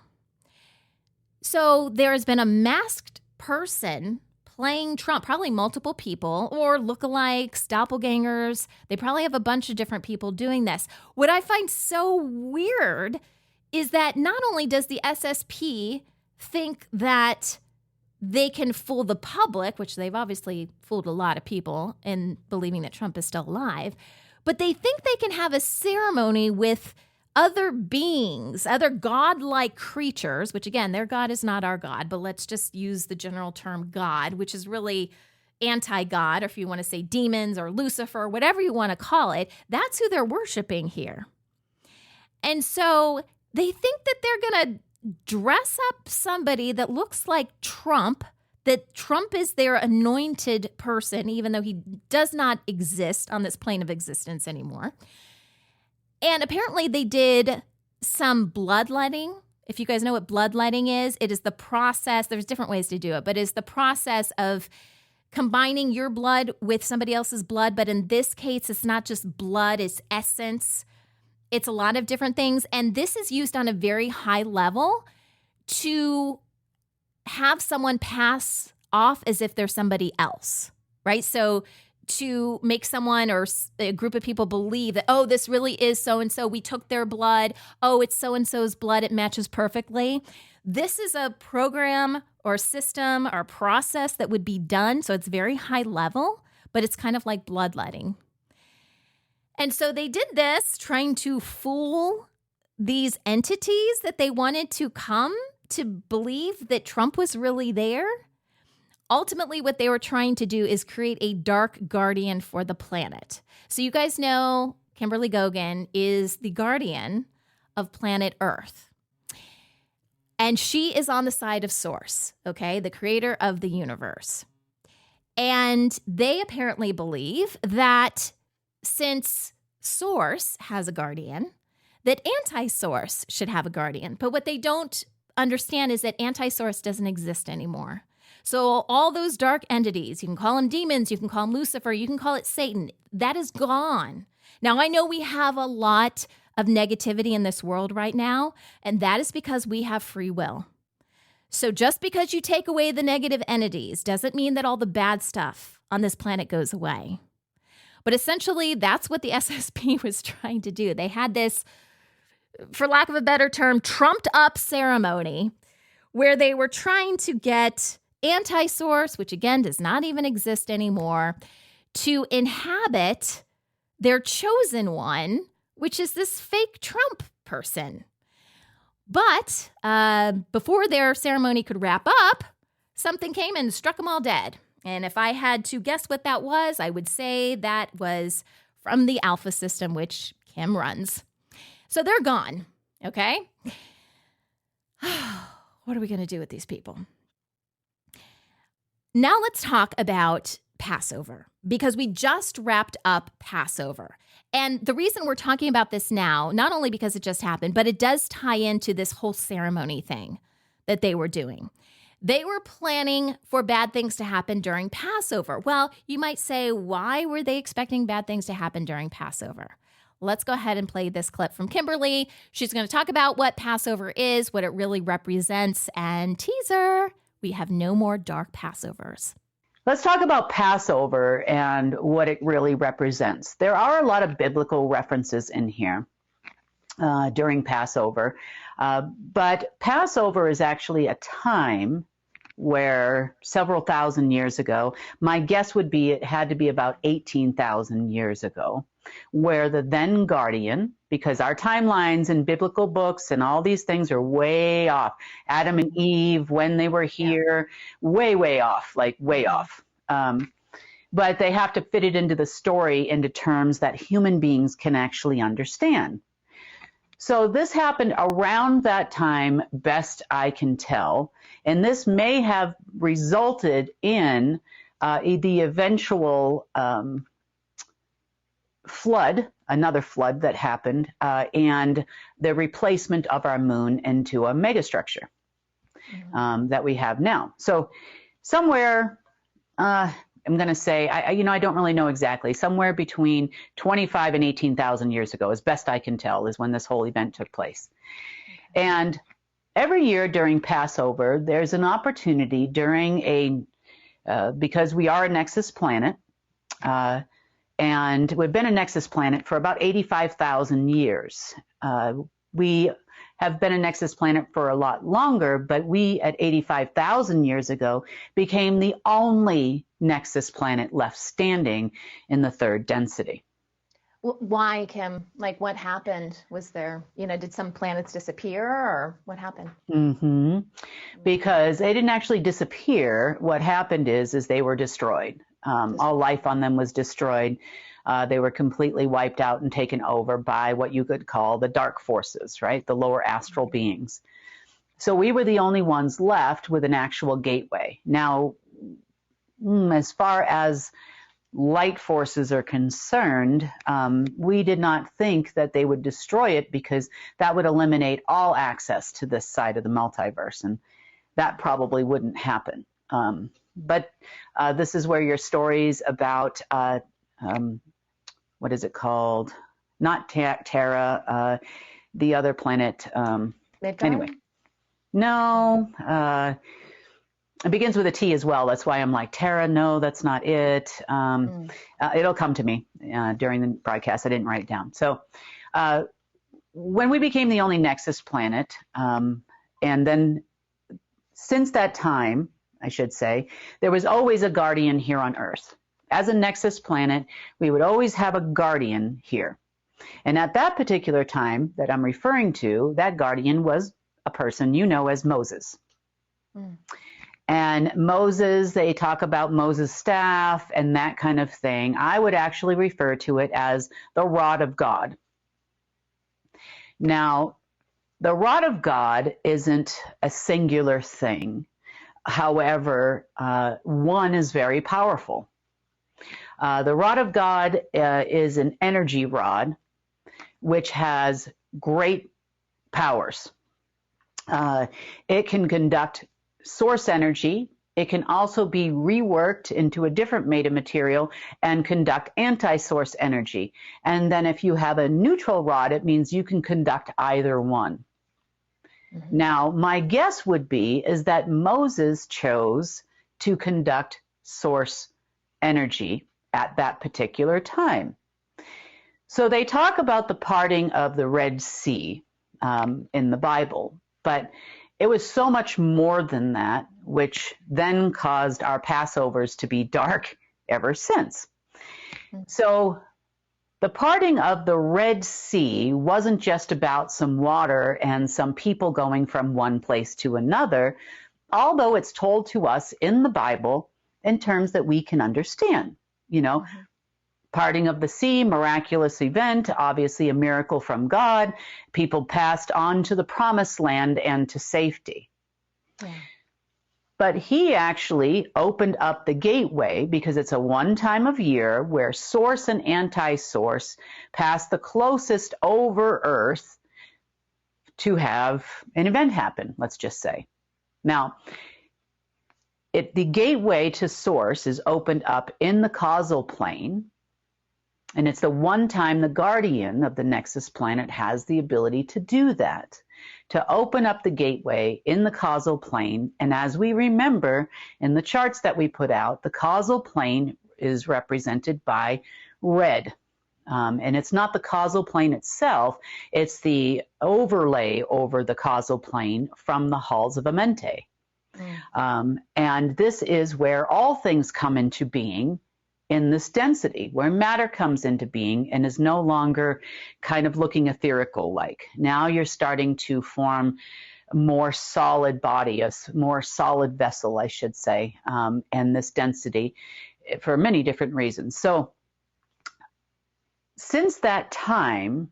A: So there has been a masked person playing Trump, probably multiple people or lookalikes, doppelgangers. They probably have a bunch of different people doing this. What I find so weird is that not only does the SSP think that they can fool the public, which they've obviously fooled a lot of people in believing that Trump is still alive, but they think they can have a ceremony with other beings, other godlike creatures, which again, their God is not our God, but let's just use the general term God, which is really anti-God, or if you want to say demons or Lucifer, whatever you want to call it, that's who they're worshiping here. And so they think that they're going to dress up somebody that looks like Trump, that Trump is their anointed person, even though he does not exist on this plane of existence anymore. And apparently they did some bloodletting. If you guys know what bloodletting is, it is the process, there's different ways to do it, but it's the process of combining your blood with somebody else's blood. But in this case, it's not just blood, it's essence. It's a lot of different things. And this is used on a very high level to have someone pass off as if they're somebody else, right? So to make someone or a group of people believe that, oh, this really is so-and-so. We took their blood. Oh, it's so-and-so's blood. It matches perfectly. This is a program or system or process that would be done. So it's very high level, but it's kind of like bloodletting. And so they did this trying to fool these entities that they wanted to come to believe that Trump was really there. Ultimately, what they were trying to do is create a dark guardian for the planet. So you guys know Kimberly Gogan is the guardian of planet Earth. And she is on the side of Source, okay, the creator of the universe. And they apparently believe that since Source has a guardian, that anti-Source should have a guardian. But what they don't understand is that anti-Source doesn't exist anymore. So all those dark entities, you can call them demons, you can call them Lucifer, you can call it Satan, that is gone. Now, I know we have a lot of negativity in this world right now, and that is because we have free will. So just because you take away the negative entities doesn't mean that all the bad stuff on this planet goes away. But essentially, that's what the SSP was trying to do. They had this, for lack of a better term, trumped up ceremony where they were trying to get anti-Source, which again does not even exist anymore, to inhabit their chosen one, which is this fake Trump person. But before their ceremony could wrap up, something came and struck them all dead. And if I had to guess what that was, I would say that was from the Alpha system, which Kim runs. So they're gone, okay? What are we going to do with these people? Now let's talk about Passover, because we just wrapped up Passover. And the reason we're talking about this now, not only because it just happened, but it does tie into this whole ceremony thing that they were doing. They were planning for bad things to happen during Passover. Well, you might say, why were they expecting bad things to happen during Passover? Let's go ahead and play this clip from Kimberly. She's going to talk about what Passover is, what it really represents, and teaser, we have no more dark Passovers.
B: Let's talk about Passover and what it really represents. There are a lot of biblical references in here during Passover, but Passover is actually a time where several thousand years ago, my guess would be it had to be about 18,000 years ago, where the then guardian, because our timelines in biblical books and all these things are way off. Adam and Eve, when they were here, way off, like way off. But they have to fit it into the story into terms that human beings can actually understand. So this happened around that time, best I can tell, and this may have resulted in the eventual flood, another flood that happened, and the replacement of our moon into a megastructure that we have now. So somewhere, I'm going to say, I don't really know exactly, somewhere between 25 and 18,000 years ago, as best I can tell, is when this whole event took place. And every year during Passover, there's an opportunity during because we are a nexus planet, and we've been a nexus planet for about 85,000 years. We have been a nexus planet for a lot longer, but we at 85,000 years ago became the only nexus planet left standing in the third density.
A: Why, Kim? Like, what happened? Was there, did some planets disappear, or what happened?
B: Because they didn't actually disappear. What happened is they were destroyed. All life on them was destroyed. They were completely wiped out and taken over by what you could call the dark forces, right? The lower astral beings. So we were the only ones left with an actual gateway. Now, as far as light forces are concerned, we did not think that they would destroy it, because that would eliminate all access to this side of the multiverse, and that probably wouldn't happen. But this is where your stories about, what is it called? Not Terra, the other planet. Anyway, no, it begins with a T as well. That's why I'm like, Terra, no, that's not it. It'll come to me during the broadcast. I didn't write it down. So when we became the only nexus planet, and then since that time, I should say, there was always a guardian here on Earth. As a nexus planet, we would always have a guardian here. And at that particular time that I'm referring to, that guardian was a person you know as Moses. And Moses, they talk about Moses' staff and that kind of thing. I would actually refer to it as the rod of God. Now, the rod of God isn't a singular thing. However, one is very powerful. The rod of God is an energy rod, which has great powers. It can conduct source energy. It can also be reworked into a different metamaterial and conduct anti-source energy. And then if you have a neutral rod, it means you can conduct either one. Now, my guess would be is that Moses chose to conduct source energy at that particular time. So they talk about the parting of the Red Sea in the Bible, but it was so much more than that, which then caused our Passovers to be dark ever since. So the parting of the Red Sea wasn't just about some water and some people going from one place to another, although it's told to us in the Bible in terms that we can understand. Parting of the sea, miraculous event, obviously a miracle from God. People passed on to the promised land and to safety. But he actually opened up the gateway, because it's a one time of year where source and anti-source pass the closest over Earth to have an event happen, let's just say. Now, the gateway to source is opened up in the causal plane, and it's the one time the guardian of the nexus planet has the ability to do that, to open up the gateway in the causal plane. And as we remember in the charts that we put out, the causal plane is represented by red. And it's not the causal plane itself, it's the overlay over the causal plane from the halls of Amente. And this is where all things come into being in this density, where matter comes into being and is no longer kind of looking etherical like. Now you're starting to form a more solid body, a more solid vessel, I should say, and this density for many different reasons. So since that time,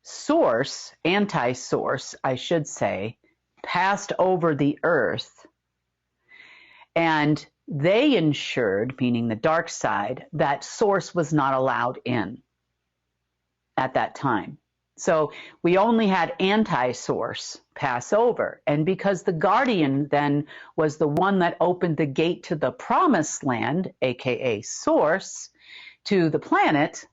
B: source, anti-source, I should say, passed over the earth, and they ensured, meaning the dark side, that source was not allowed in at that time. So we only had anti-source pass over. And because the guardian then was the one that opened the gate to the promised land, aka source, to the planet,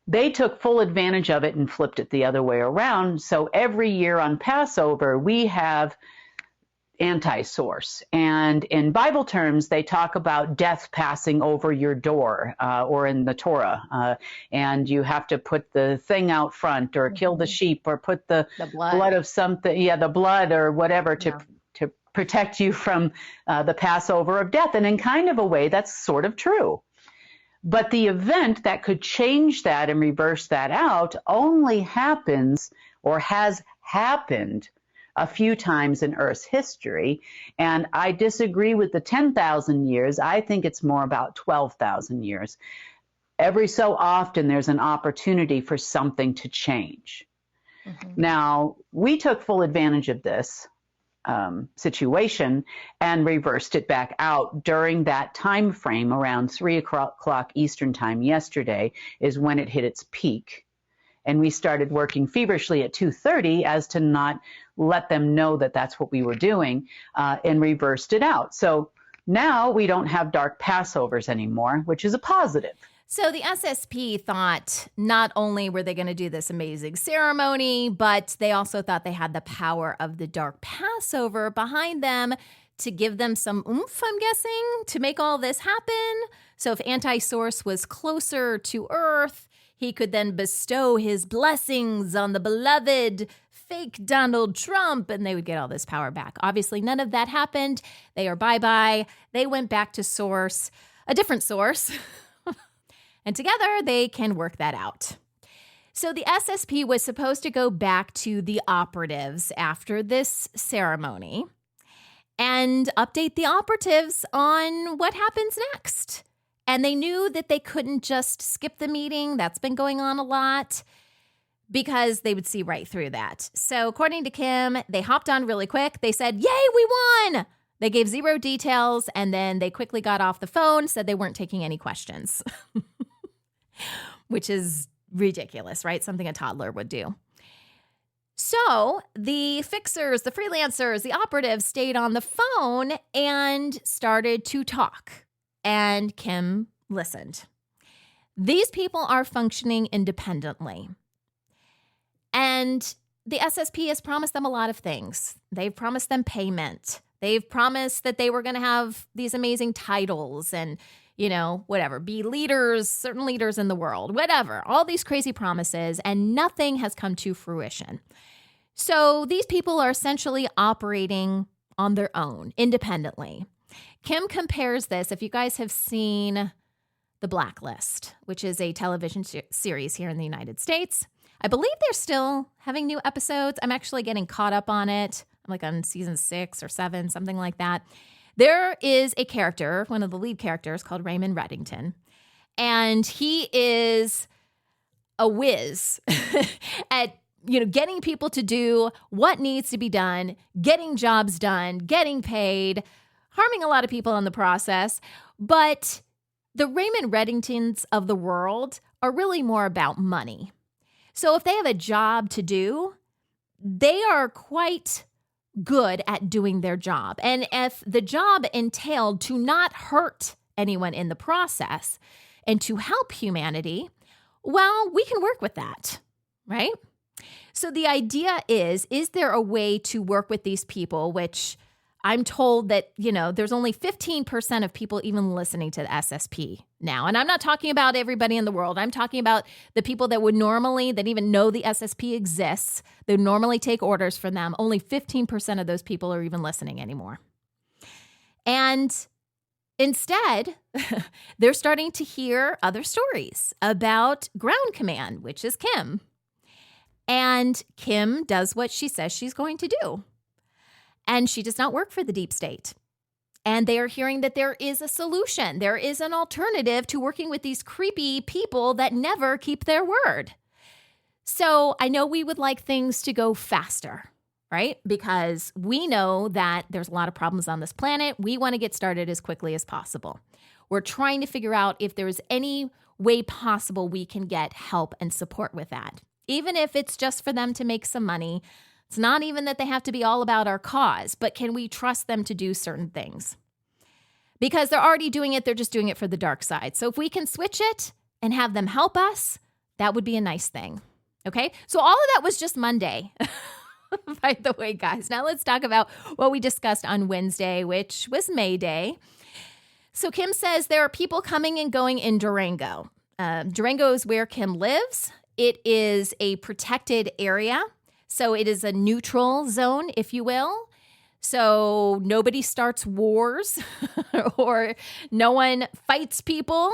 B: they took full advantage of it and flipped it the other way around. So every year on Passover, we have anti-source. And in Bible terms, they talk about death passing over your door, or in the Torah. And you have to put the thing out front, or kill the sheep, or put the blood of something, the blood or whatever to protect you from the Passover of death. And in kind of a way, that's sort of true. But the event that could change that and reverse that out only happens, or has happened, a few times in Earth's history. And I disagree with the 10,000 years. I think it's more about 12,000 years. Every so often, there's an opportunity for something to change. Now, we took full advantage of this situation and reversed it back out during that time frame. Around 3 o'clock Eastern time yesterday is when it hit its peak. And we started working feverishly at 2:30 as to not let them know that that's what we were doing, and reversed it out. So now we don't have dark Passovers anymore, which is a positive.
A: So the SSP thought not only were they going to do this amazing ceremony, but they also thought they had the power of the dark Passover behind them to give them some oomph, I'm guessing, to make all this happen. So if anti-source was closer to Earth, he could then bestow his blessings on the beloved fake Donald Trump, and they would get all this power back. Obviously, none of that happened. They are bye-bye. They went back to source, a different source, and together they can work that out. So the SSP was supposed to go back to the operatives after this ceremony and update the operatives on what happens next. And they knew that they couldn't just skip the meeting. That's been going on a lot, because they would see right through that. So according to Kim, they hopped on really quick. They said, "Yay, we won!" They gave zero details, and then they quickly got off the phone, said they weren't taking any questions, which is ridiculous, right? Something a toddler would do. So the fixers, the freelancers, the operatives stayed on the phone and started to talk. And Kim listened. These people are functioning independently. And the SSP has promised them a lot of things. They've promised them payment. They've promised that they were going to have these amazing titles and, whatever, be leaders, certain leaders in the world, whatever, all these crazy promises, and nothing has come to fruition. So these people are essentially operating on their own, independently. Kim compares this, if you guys have seen The Blacklist, which is a television series here in the United States. I believe they're still having new episodes. I'm actually getting caught up on it. I'm like on season 6 or 7, something like that. There is a character, one of the lead characters, called Raymond Reddington. And he is a whiz at getting people to do what needs to be done, getting jobs done, getting paid, harming a lot of people in the process. But the Raymond Reddingtons of the world are really more about money. So if they have a job to do, they are quite good at doing their job. And if the job entailed to not hurt anyone in the process and to help humanity, well, we can work with that, right? So the idea is there a way to work with these people, which I'm told that, there's only 15% of people even listening to the SSP now. And I'm not talking about everybody in the world. I'm talking about the people that that even know the SSP exists. They normally take orders from them. Only 15% of those people are even listening anymore. And instead, they're starting to hear other stories about ground command, which is Kim. And Kim does what she says she's going to do. And she does not work for the deep state. And they are hearing that there is a solution. There is an alternative to working with these creepy people that never keep their word. So I know we would like things to go faster, right? Because we know that there's a lot of problems on this planet. We want to get started as quickly as possible. We're trying to figure out if there's any way possible we can get help and support with that. Even if it's just for them to make some money. It's not even that they have to be all about our cause, but can we trust them to do certain things? Because they're already doing it, they're just doing it for the dark side. So if we can switch it and have them help us, that would be a nice thing. Okay? So all of that was just Monday, by the way, guys. Now let's talk about what we discussed on Wednesday, which was Mayday. So Kim says there are people coming and going in Durango. Durango is where Kim lives. It is a protected area. So it is a neutral zone, if you will. So nobody starts wars or no one fights people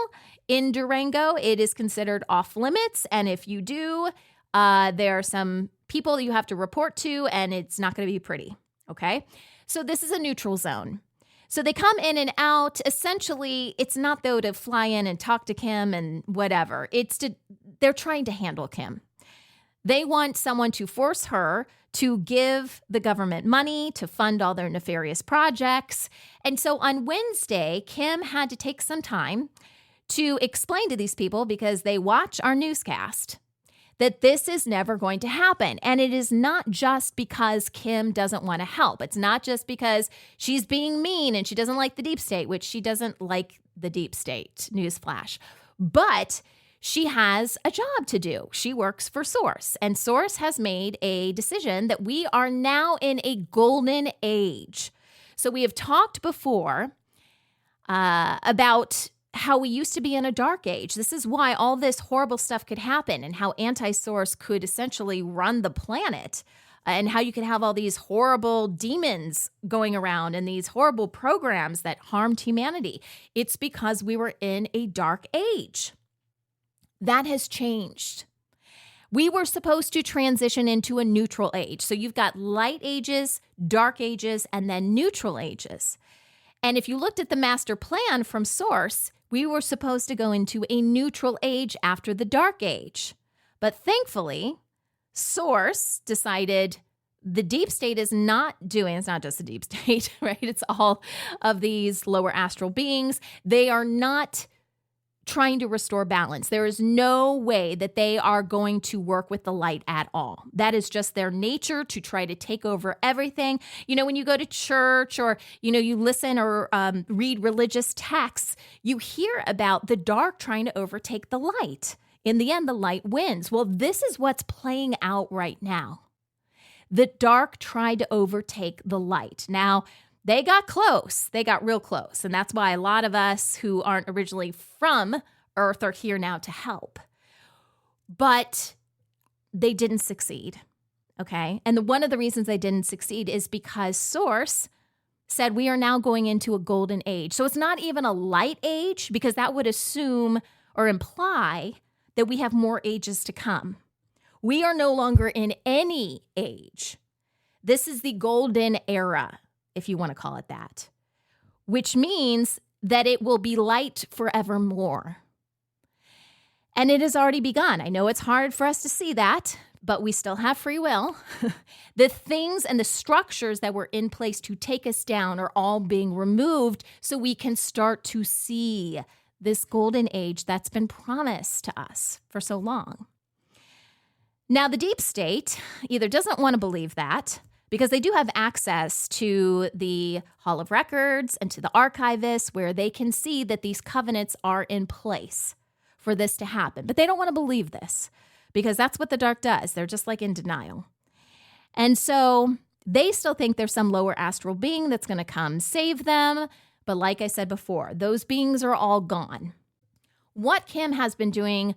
A: in Durango. It is considered off limits. And if you do, there are some people you have to report to, and it's not going to be pretty. Okay. So this is a neutral zone. So they come in and out. Essentially, it's not though to fly in and talk to Kim and whatever. They're trying to handle Kim. They want someone to force her to give the government money to fund all their nefarious projects. And so on Wednesday, Kim had to take some time to explain to these people, because they watch our newscast, that this is never going to happen. And it is not just because Kim doesn't want to help. It's not just because she's being mean and she doesn't like the deep state, which she doesn't like the deep state, newsflash. But she has a job to do. She works for Source, and Source has made a decision that we are now in a golden age. So we have talked before about how we used to be in a dark age. This is why all this horrible stuff could happen, and how anti-Source could essentially run the planet, and how you could have all these horrible demons going around and these horrible programs that harmed humanity. It's because we were in a dark age. That has changed. We were supposed to transition into a neutral age. So you've got light ages, dark ages, and then neutral ages. And if you looked at the master plan from Source, we were supposed to go into a neutral age after the dark age. But thankfully, Source decided the deep state is not doing, it's not just the deep state, right? It's all of these lower astral beings. They are not trying to restore balance. There is no way that they are going to work with the light at all. That is just their nature, to try to take over everything. When you go to church, or, you listen or read religious texts, you hear about the dark trying to overtake the light. In the end, the light wins. Well, this is what's playing out right now. The dark tried to overtake the light. Now, they got close. They got real close. And that's why a lot of us who aren't originally from Earth are here now to help. But they didn't succeed. Okay. And one of the reasons they didn't succeed is because Source said we are now going into a golden age. So it's not even a light age, because that would assume or imply that we have more ages to come. We are no longer in any age. This is the golden era, if you want to call it that, which means that it will be light forevermore. And it has already begun. I know it's hard for us to see that, but we still have free will. The things and the structures that were in place to take us down are all being removed, so we can start to see this golden age that's been promised to us for so long. Now, the deep state either doesn't want to believe that, because they do have access to the Hall of Records and to the archivists, where they can see that these covenants are in place for this to happen. But they don't want to believe this, because that's what the dark does. They're just like in denial. And so They still think there's some lower astral being that's going to come save them. But like I said before, those beings are all gone. What Kim has been doing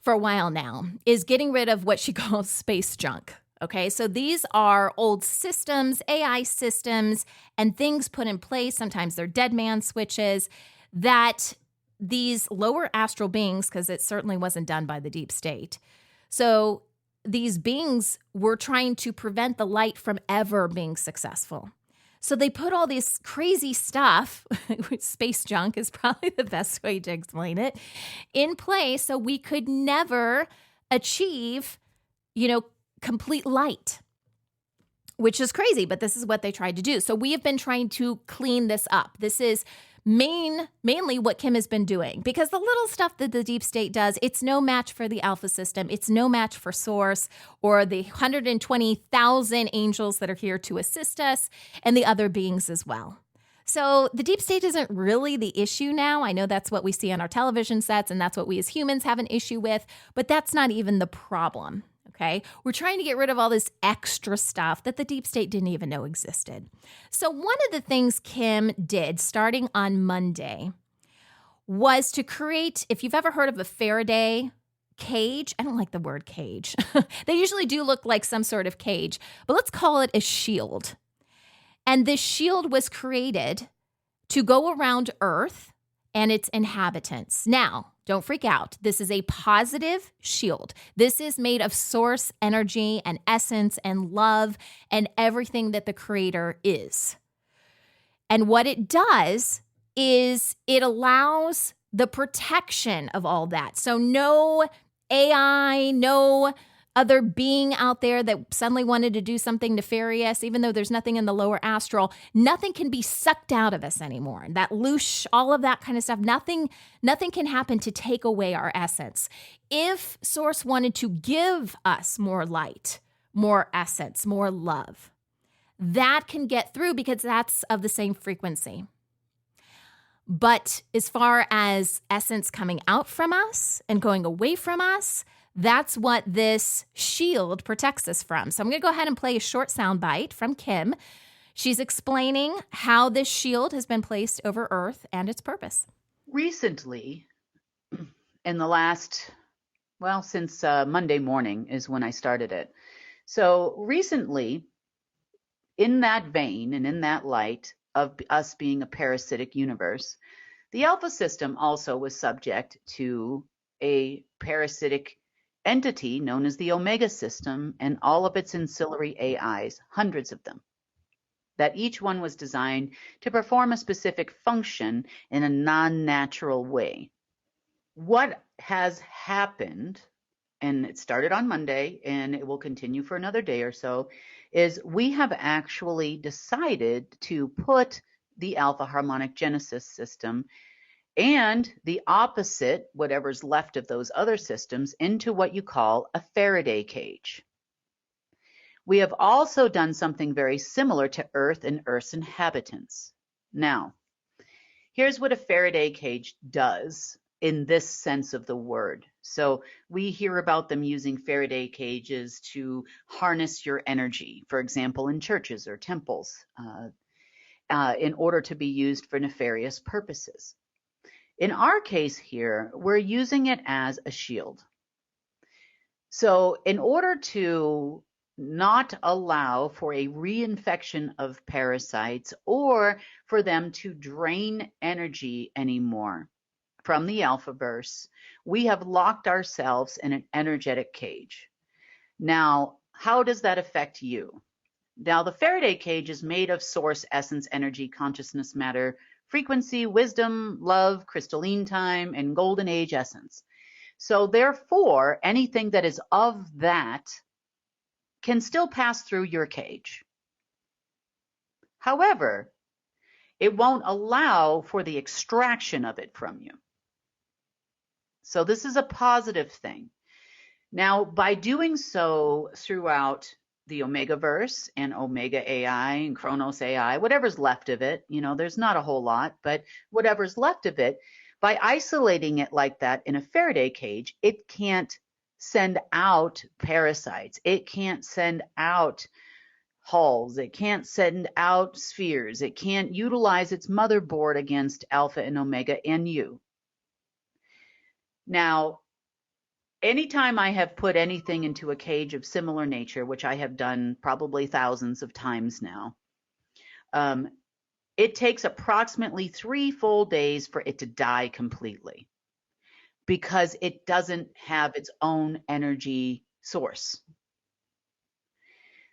A: for a while now is getting rid of what she calls space junk. Okay, so these are old systems, AI systems, and things put in place. Sometimes they're dead man switches that these lower astral beings, because it certainly wasn't done by the deep state. So these beings were trying to prevent the light from ever being successful. So they put all this crazy stuff, space junk is probably the best way to explain it, in place so we could never achieve, complete light, which is crazy, but this is what they tried to do. So we have been trying to clean this up. This is mainly what Kim has been doing, because the little stuff that the deep state does, it's no match for the alpha system. It's no match for Source or the 120,000 angels that are here to assist us and the other beings as well. So the deep state isn't really the issue now. I know that's what we see on our television sets and that's what we as humans have an issue with, but that's not even the problem. Okay, we're trying to get rid of all this extra stuff that the deep state didn't even know existed. So one of the things Kim did starting on Monday was to create, if you've ever heard of a Faraday cage, I don't like the word cage. They usually do look like some sort of cage, but let's call it a shield. And this shield was created to go around Earth and its inhabitants. Now, don't freak out. This is a positive shield. This is made of source energy and essence and love and everything that the creator is. And what it does is it allows the protection of all that. So no AI, no other being out there that suddenly wanted to do something nefarious, even though there's nothing in the lower astral, nothing can be sucked out of us anymore. That loosh, all of that kind of stuff, nothing can happen to take away our essence. If Source wanted to give us more light, more essence, more love, that can get through because that's of the same frequency. But as far as essence coming out from us and going away from us, that's what this shield protects us from. So I'm going to go ahead and play a short soundbite from Kim. She's explaining how this shield has been placed over Earth and its purpose.
B: Recently, in the last, since Monday morning is when I started it. So recently, in that vein and in that light of us being a parasitic universe, the Alpha system also was subject to a parasitic entity known as the Omega system and all of its ancillary AIs, hundreds of them, that each one was designed to perform a specific function in a non-natural way. What has happened, and it started on Monday and it will continue for another day or so, is we have actually decided to put the Alpha Harmonic Genesis system and the opposite, whatever's left of those other systems, into what you call a Faraday cage. We have also done something very similar to Earth and Earth's inhabitants. Now, here's what a Faraday cage does in this sense of the word. So we hear about them using Faraday cages to harness your energy, for example, in churches or temples, in order to be used for nefarious purposes. In our case here, we're using it as a shield. So in order to not allow for a reinfection of parasites or for them to drain energy anymore from the Alphaverse, we have locked ourselves in an energetic cage. Now, how does that affect you? Now, the Faraday cage is made of source, essence, energy, consciousness, matter, frequency, wisdom, love, crystalline time, and golden age essence. So therefore, anything that is of that can still pass through your cage. However, it won't allow for the extraction of it from you. So this is a positive thing. Now, by doing so throughout the Omegaverse and Omega AI and Chronos AI, whatever's left of it, there's not a whole lot, but whatever's left of it, by isolating it like that in a Faraday cage, it can't send out parasites. It can't send out hulls. It can't send out spheres. It can't utilize its motherboard against Alpha and Omega and you. Now, anytime I have put anything into a cage of similar nature, which I have done probably thousands of times now, it takes approximately 3 full days for it to die completely because it doesn't have its own energy source.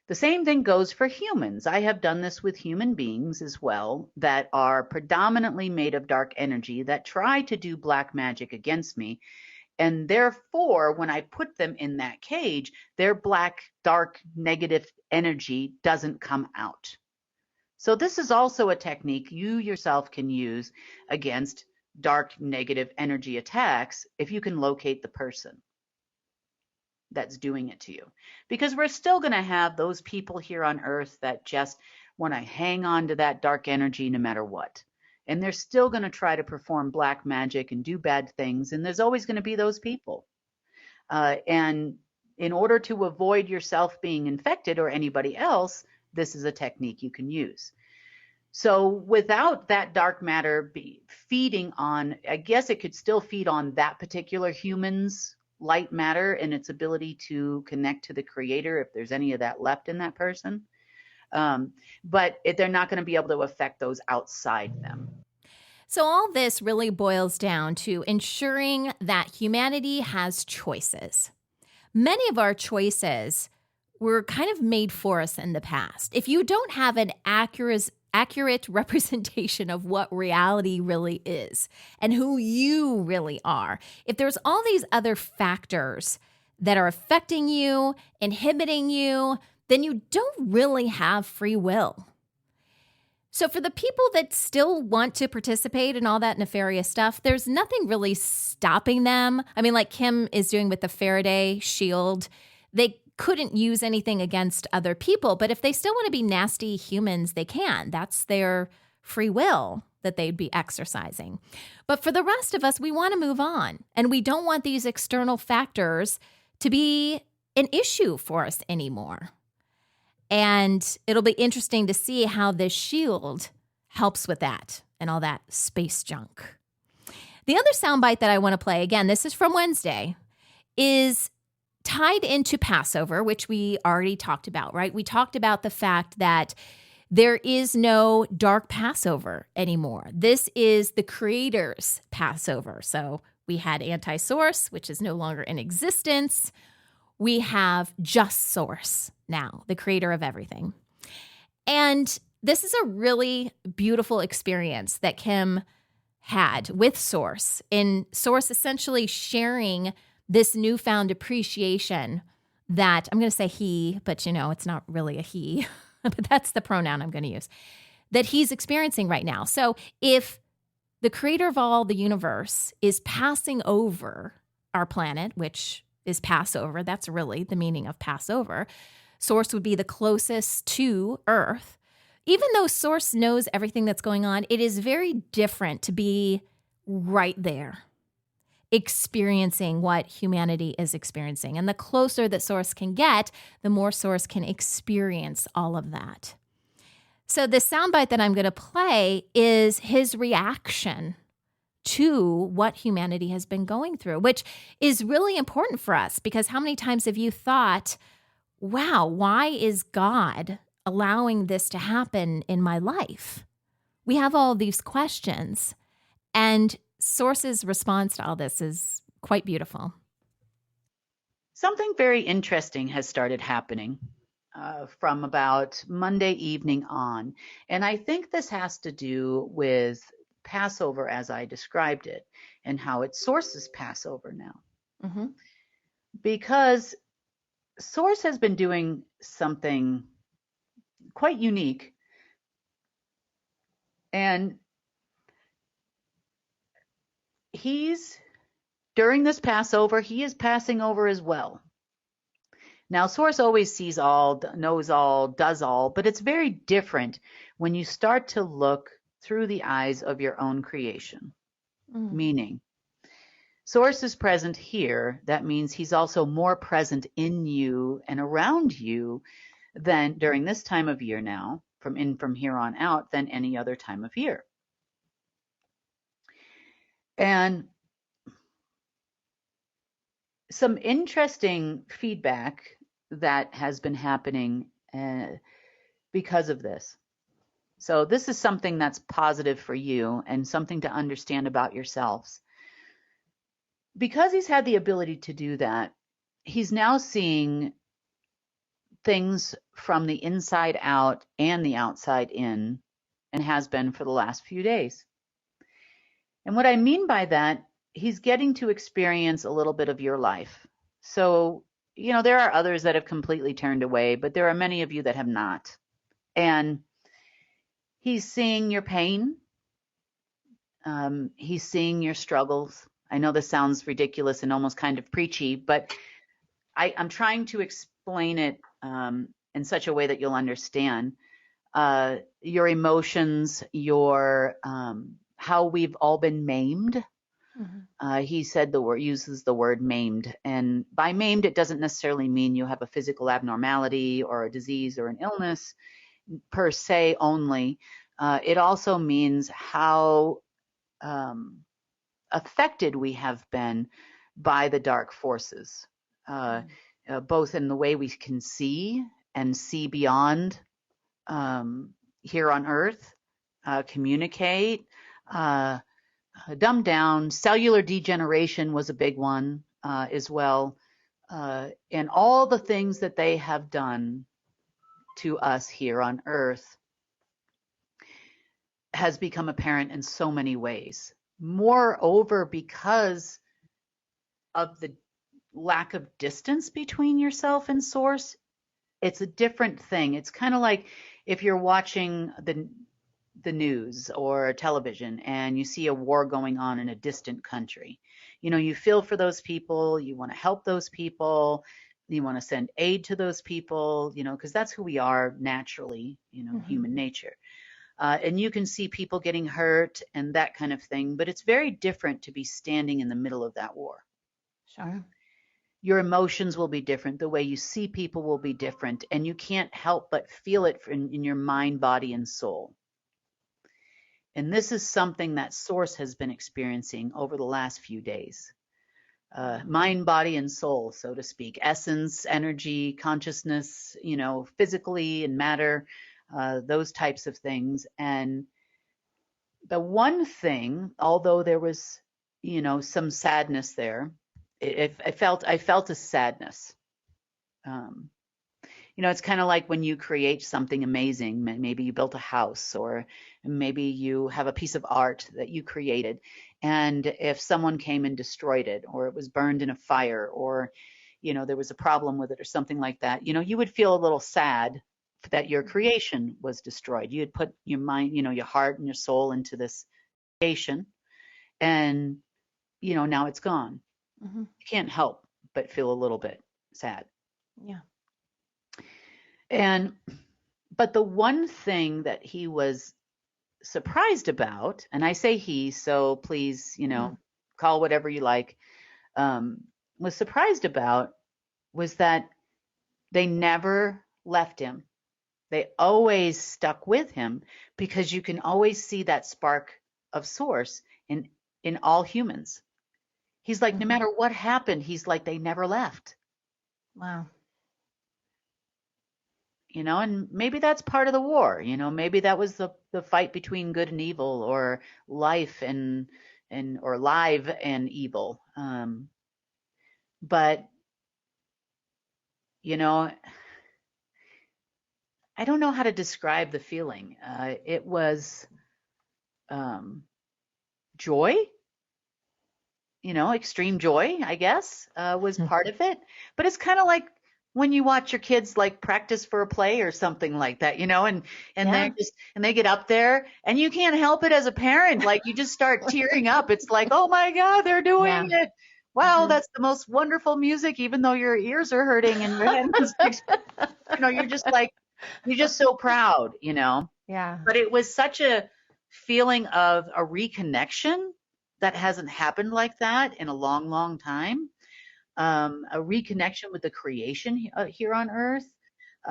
B: The same thing goes for humans. I have done this with human beings as well that are predominantly made of dark energy that try to do black magic against me. And therefore, when I put them in that cage, their black, dark, negative energy doesn't come out. So this is also a technique you yourself can use against dark, negative energy attacks if you can locate the person that's doing it to you. Because we're still going to have those people here on earth that just want to hang on to that dark energy no matter what. And they're still going to try to perform black magic and do bad things. And there's always going to be those people. And in order to avoid yourself being infected or anybody else, this is a technique you can use. So without that dark matter feeding on, I guess it could still feed on that particular human's light matter and its ability to connect to the creator if there's any of that left in that person. But they're not going to be able to affect those outside them.
A: So all this really boils down to ensuring that humanity has choices. Many of our choices were kind of made for us in the past. If you don't have an accurate representation of what reality really is and who you really are, if there's all these other factors that are affecting you, inhibiting you, then you don't really have free will. So for the people that still want to participate in all that nefarious stuff, there's nothing really stopping them. I mean, like Kim is doing with the Faraday shield, they couldn't use anything against other people, but if they still want to be nasty humans, they can. That's their free will that they'd be exercising. But for the rest of us, we want to move on, and we don't want these external factors to be an issue for us anymore. And it'll be interesting to see how this shield helps with that and all that space junk. The other soundbite that I want to play, again, this is from Wednesday, is tied into Passover, which we already talked about, right? We talked about the fact that there is no dark Passover anymore. This is the Creator's Passover. So we had anti-source, which is no longer in existence. We have just source now, the creator of everything. And this is a really beautiful experience that Kim had with Source, in Source essentially sharing this newfound appreciation that, I'm going to say he, but it's not really a he, but that's the pronoun I'm going to use, that he's experiencing right now. So if the creator of all the universe is passing over our planet, which is Passover, that's really the meaning of Passover, Source would be the closest to Earth. Even though Source knows everything that's going on, it is very different to be right there, experiencing what humanity is experiencing. And the closer that Source can get, the more Source can experience all of that. So the soundbite that I'm going to play is his reaction to what humanity has been going through, which is really important for us, because how many times have you thought, wow, why is God allowing this to happen in my life? We have all these questions, and Source's response to all this is quite beautiful.
B: Something very interesting has started happening from about Monday evening on. And I think this has to do with Passover as I described it and how it Source's Passover now. Mm-hmm. Because Source has been doing something quite unique. And during this Passover, he is passing over as well. Now, Source always sees all, knows all, does all, but it's very different when you start to look through the eyes of your own creation. Meaning, Source is present here. That means he's also more present in you and around you than during this time of year now, from here on out, than any other time of year. And some interesting feedback that has been happening because of this. So this is something that's positive for you and something to understand about yourselves. Because he's had the ability to do that, he's now seeing things from the inside out and the outside in, and has been for the last few days. And what I mean by that, he's getting to experience a little bit of your life. So, there are others that have completely turned away, but there are many of you that have not. And he's seeing your pain. He's seeing your struggles. I know this sounds ridiculous and almost kind of preachy, but I'm trying to explain it in such a way that you'll understand your emotions, your how we've all been maimed. Mm-hmm. He said uses the word maimed, and by maimed it doesn't necessarily mean you have a physical abnormality or a disease or an illness per se only. It also means how affected we have been by the dark forces, both in the way we can see and see beyond here on Earth, communicate, dumb down. Cellular degeneration was a big one as well. And all the things that they have done to us here on Earth has become apparent in so many ways. Moreover, because of the lack of distance between yourself and source, it's a different thing. It's kind of like if you're watching the news or television and you see a war going on in a distant country. You feel for those people, you want to help those people, you want to send aid to those people, because that's who we are naturally, mm-hmm. human nature. And you can see people getting hurt and that kind of thing, but it's very different to be standing in the middle of that war.
A: Sure.
B: Your emotions will be different. The way you see people will be different, and you can't help but feel it in your mind, body, and soul. And this is something that Source has been experiencing over the last few days. Mind, body, and soul, so to speak. Essence, energy, consciousness, physically and matter, those types of things. And the one thing, although there was, some sadness there, I felt a sadness. It's kind of like when you create something amazing. Maybe you built a house, or maybe you have a piece of art that you created. And if someone came and destroyed it, or it was burned in a fire, or, there was a problem with it or something like that, you would feel a little sad that your creation was destroyed. You had put your mind, your heart and your soul into this creation, and, now it's gone. Mm-hmm. You can't help but feel a little bit sad.
A: Yeah.
B: But the one thing that he was surprised about, and I say he, so please, call whatever you like, was surprised about was that they never left him. They always stuck with him, because you can always see that spark of source in all humans. He's like, mm-hmm. No matter what happened, he's like, they never left.
A: Wow.
B: And maybe that's part of the war. Maybe that was the fight between good and evil, or life or live and evil. But I don't know how to describe the feeling. It was joy. Extreme joy, I guess, was part of it. But it's kind of like when you watch your kids like practice for a play or something like that, and yeah. they get up there, and you can't help it as a parent. Like, you just start tearing up. It's like, oh my God, they're doing it. Wow, mm-hmm. That's the most wonderful music, even though your ears are hurting and your head is, you're just so proud,
A: Yeah.
B: But it was such a feeling of a reconnection that hasn't happened like that in a long, long time. A reconnection with the creation here on Earth,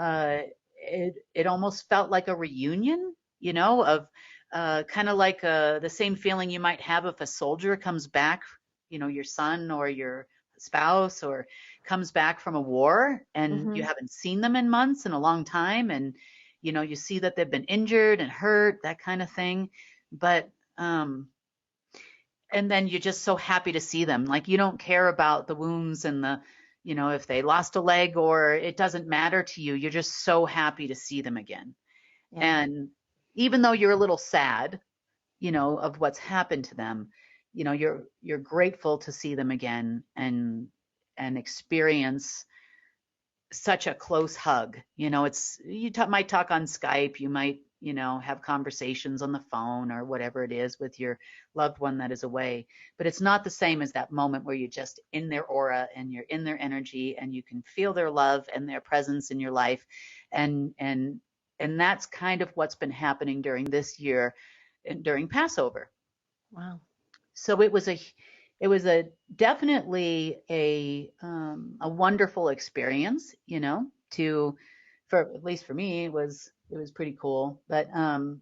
B: it almost felt like a reunion, of kind of like the same feeling you might have if a soldier comes back, your son or your spouse, or comes back from a war and you
A: Mm-hmm.
B: haven't seen them in months, in a long time, and you see that they've been injured and hurt, that kind of thing. But and then you're just so happy to see them. Like, you don't care about the wounds and if they lost a leg, or it doesn't matter to you. You're just so happy to see them again.
A: Yeah.
B: And even though you're a little sad, of what's happened to them, you're grateful to see them again and experience such a close hug. Might talk on Skype, you might, have conversations on the phone or whatever it is with your loved one that is away, but it's not the same as that moment where you're just in their aura and you're in their energy and you can feel their love and their presence in your life. And that's kind of what's been happening during this year and during Passover.
A: Wow.
B: So it was a definitely a wonderful experience, for at least for me, it was pretty cool. But and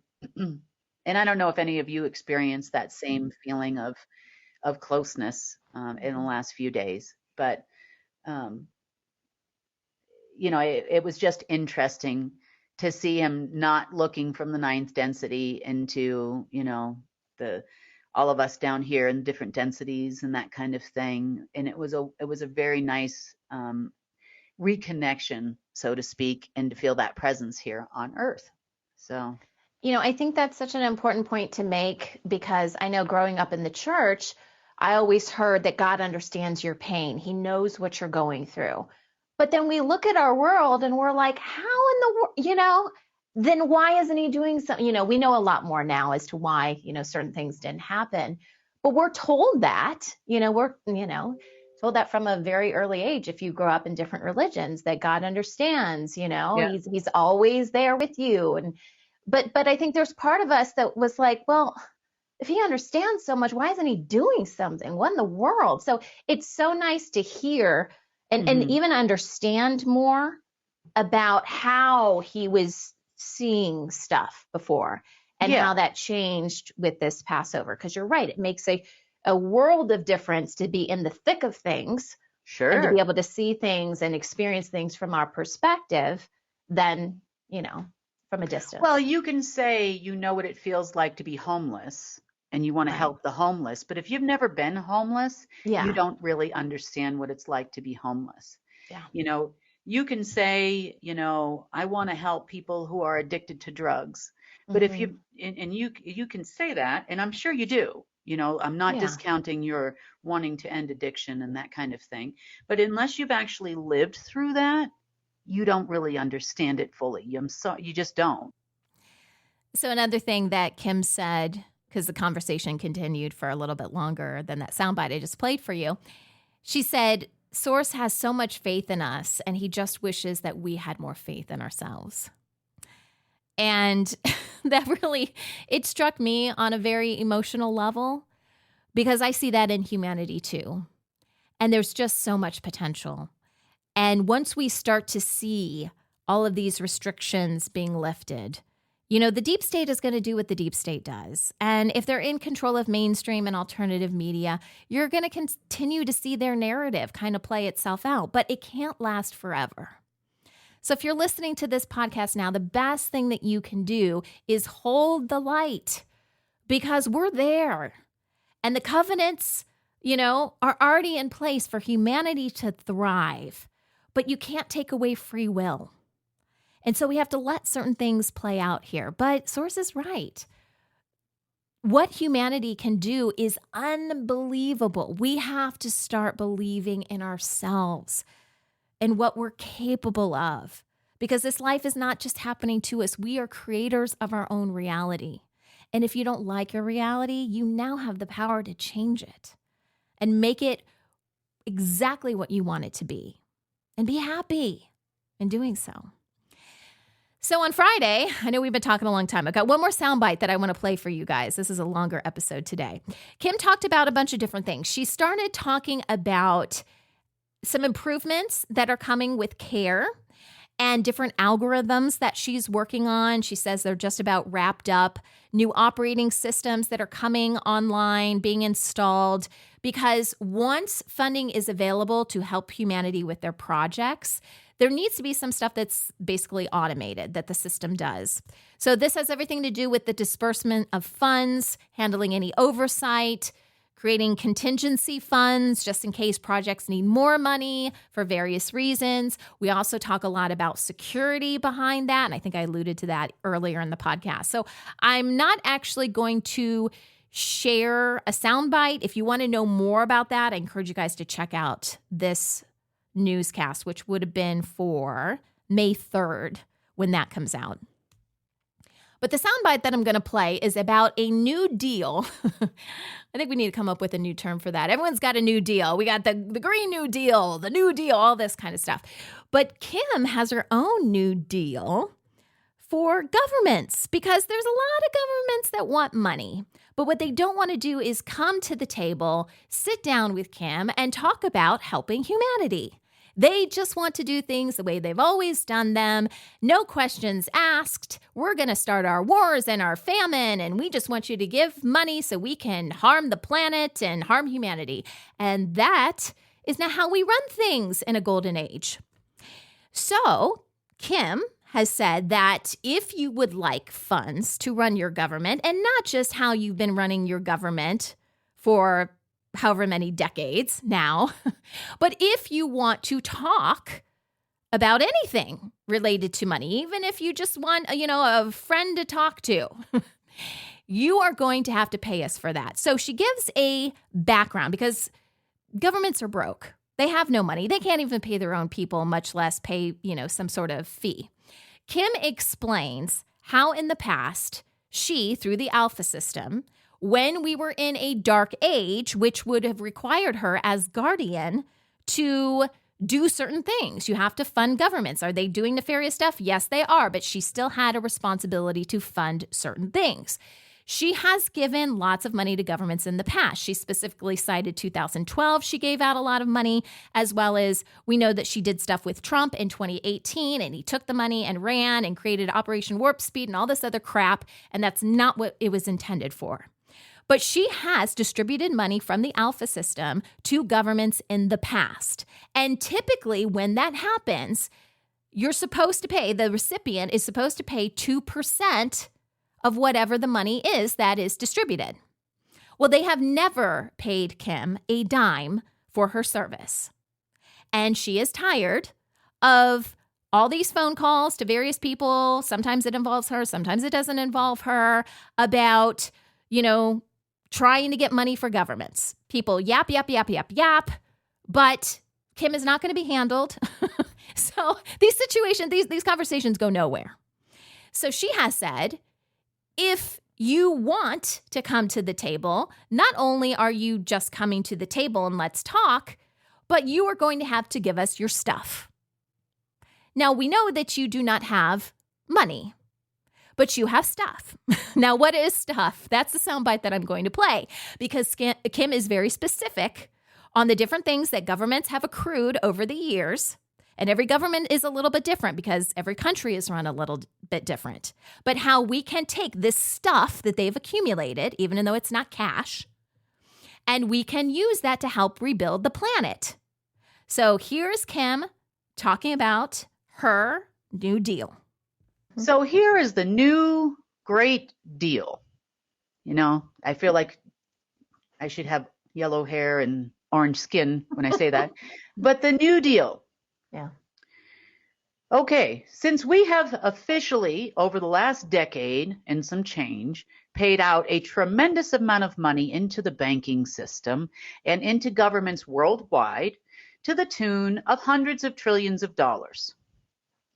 B: I don't know if any of you experienced that same feeling of closeness in the last few days, but um, it was just interesting to see him not looking from the ninth density into, the all of us down here in different densities and that kind of thing. And it was a very nice reconnection, so to speak, and to feel that presence here on Earth. So,
A: I think that's such an important point to make, because I know growing up in the church, I always heard that God understands your pain. He knows what you're going through. But then we look at our world and we're like, how in the world, then why isn't he doing something? We know a lot more now as to why, certain things didn't happen. But we're told that, we're, told that from a very early age. If you grow up in different religions, that God understands,
B: yeah.
A: he's always there with you. But I think there's part of us that was like, well, if he understands so much, why isn't he doing something? What in the world? So it's so nice to hear and even understand more about how he was seeing stuff before and how that changed with this Passover. Because you're right, it makes a world of difference to be in the thick of things.
B: Sure.
A: And to be able to see things and experience things from our perspective than, from a distance.
B: Well, you can say what it feels like to be homeless and you want to help the homeless, but if you've never been homeless, you don't really understand what it's like to be homeless.
A: Yeah.
B: You can say, I want to help people who are addicted to drugs, but if you you can say that, and I'm sure you do. I'm not discounting your wanting to end addiction and that kind of thing, but unless you've actually lived through that, you don't really understand it fully. You just don't.
A: So another thing that Kim said, because the conversation continued for a little bit longer than that soundbite I just played for you, she said, Source has so much faith in us, and he just wishes that we had more faith in ourselves. And that really, it struck me on a very emotional level, because I see that in humanity too. And there's just so much potential. And once we start to see all of these restrictions being lifted, the deep state is going to do what the deep state does. And if they're in control of mainstream and alternative media, you're going to continue to see their narrative kind of play itself out, but it can't last forever. So if you're listening to this podcast now, the best thing that you can do is hold the light, because we're there. And the covenants, are already in place for humanity to thrive, but you can't take away free will. And so we have to let certain things play out here. But Source is right. What humanity can do is unbelievable. We have to start believing in ourselves and what we're capable of, because this life is not just happening to us. We are creators of our own reality. And if you don't like your reality, you now have the power to change it and make it exactly what you want it to be, and be happy in doing so. So on Friday, I know we've been talking a long time. I've got one more soundbite that I want to play for you guys. This is a longer episode today. Kim talked about a bunch of different things. She started talking about some improvements that are coming with care and different algorithms that she's working on. She says they're just about wrapped up. New operating systems that are coming online, being installed, because once funding is available to help humanity with their projects, there needs to be some stuff that's basically automated that the system does. So this has everything to do with the disbursement of funds, handling any oversight, creating contingency funds just in case projects need more money for various reasons. We also talk a lot about security behind that, and I think I alluded to that earlier in the podcast. So I'm not actually going to share a soundbite. If you want to know more about that, I encourage you guys to check out this newscast, which would have been for May 3rd when that comes out. But the soundbite that I'm going to play is about a new deal. I think we need to come up with a new term for that. Everyone's got a new deal. We got the Green New Deal, the New Deal, all this kind of stuff. But Kim has her own new deal for governments because there's a lot of governments that want money. But what they don't want to do is come to the table, sit down with Kim, and talk about helping humanity. They just want to do things the way they've always done them. No questions asked. We're going to start our wars and our famine, and we just want you to give money so we can harm the planet and harm humanity. And that is not how we run things in a golden age. So Kim has said that if you would like funds to run your government, and not just how you've been running your government for however many decades now, but if you want to talk about anything related to money, even if you just want, a friend to talk to, you are going to have to pay us for that. So she gives a background because governments are broke. They have no money. They can't even pay their own people, much less pay, some sort of fee. Kim explains how in the past she, through the Alpha system, when we were in a dark age, which would have required her as guardian to do certain things. You have to fund governments. Are they doing nefarious stuff? Yes, they are, but she still had a responsibility to fund certain things. She has given lots of money to governments in the past. She specifically cited 2012. She gave out a lot of money, as well as we know that she did stuff with Trump in 2018, and he took the money and ran and created Operation Warp Speed and all this other crap, and that's not what it was intended for. But she has distributed money from the Alpha system to governments in the past. And typically when that happens, you're supposed to pay, the recipient is supposed to pay 2% of whatever the money is that is distributed. Well, they have never paid Kim a dime for her service. And she is tired of all these phone calls to various people. Sometimes it involves her, sometimes it doesn't involve her, about, trying to get money for governments. People yap, but Kim is not going to be handled. So these situations, these conversations go nowhere. So she has said, if you want to come to the table, not only are you just coming to the table and let's talk, but you are going to have to give us your stuff. Now, we know that you do not have money, but you have stuff. Now, what is stuff? That's the soundbite that I'm going to play because Kim is very specific on the different things that governments have accrued over the years. And every government is a little bit different because every country is run a little bit different. But how we can take this stuff that they've accumulated, even though it's not cash, and we can use that to help rebuild the planet. So here's Kim talking about her new deal.
B: So here is the new great deal. I feel like I should have yellow hair and orange skin when I say that. But the new deal.
A: Yeah.
B: Okay, since we have officially, over the last decade and some change, paid out a tremendous amount of money into the banking system and into governments worldwide to the tune of hundreds of trillions of dollars.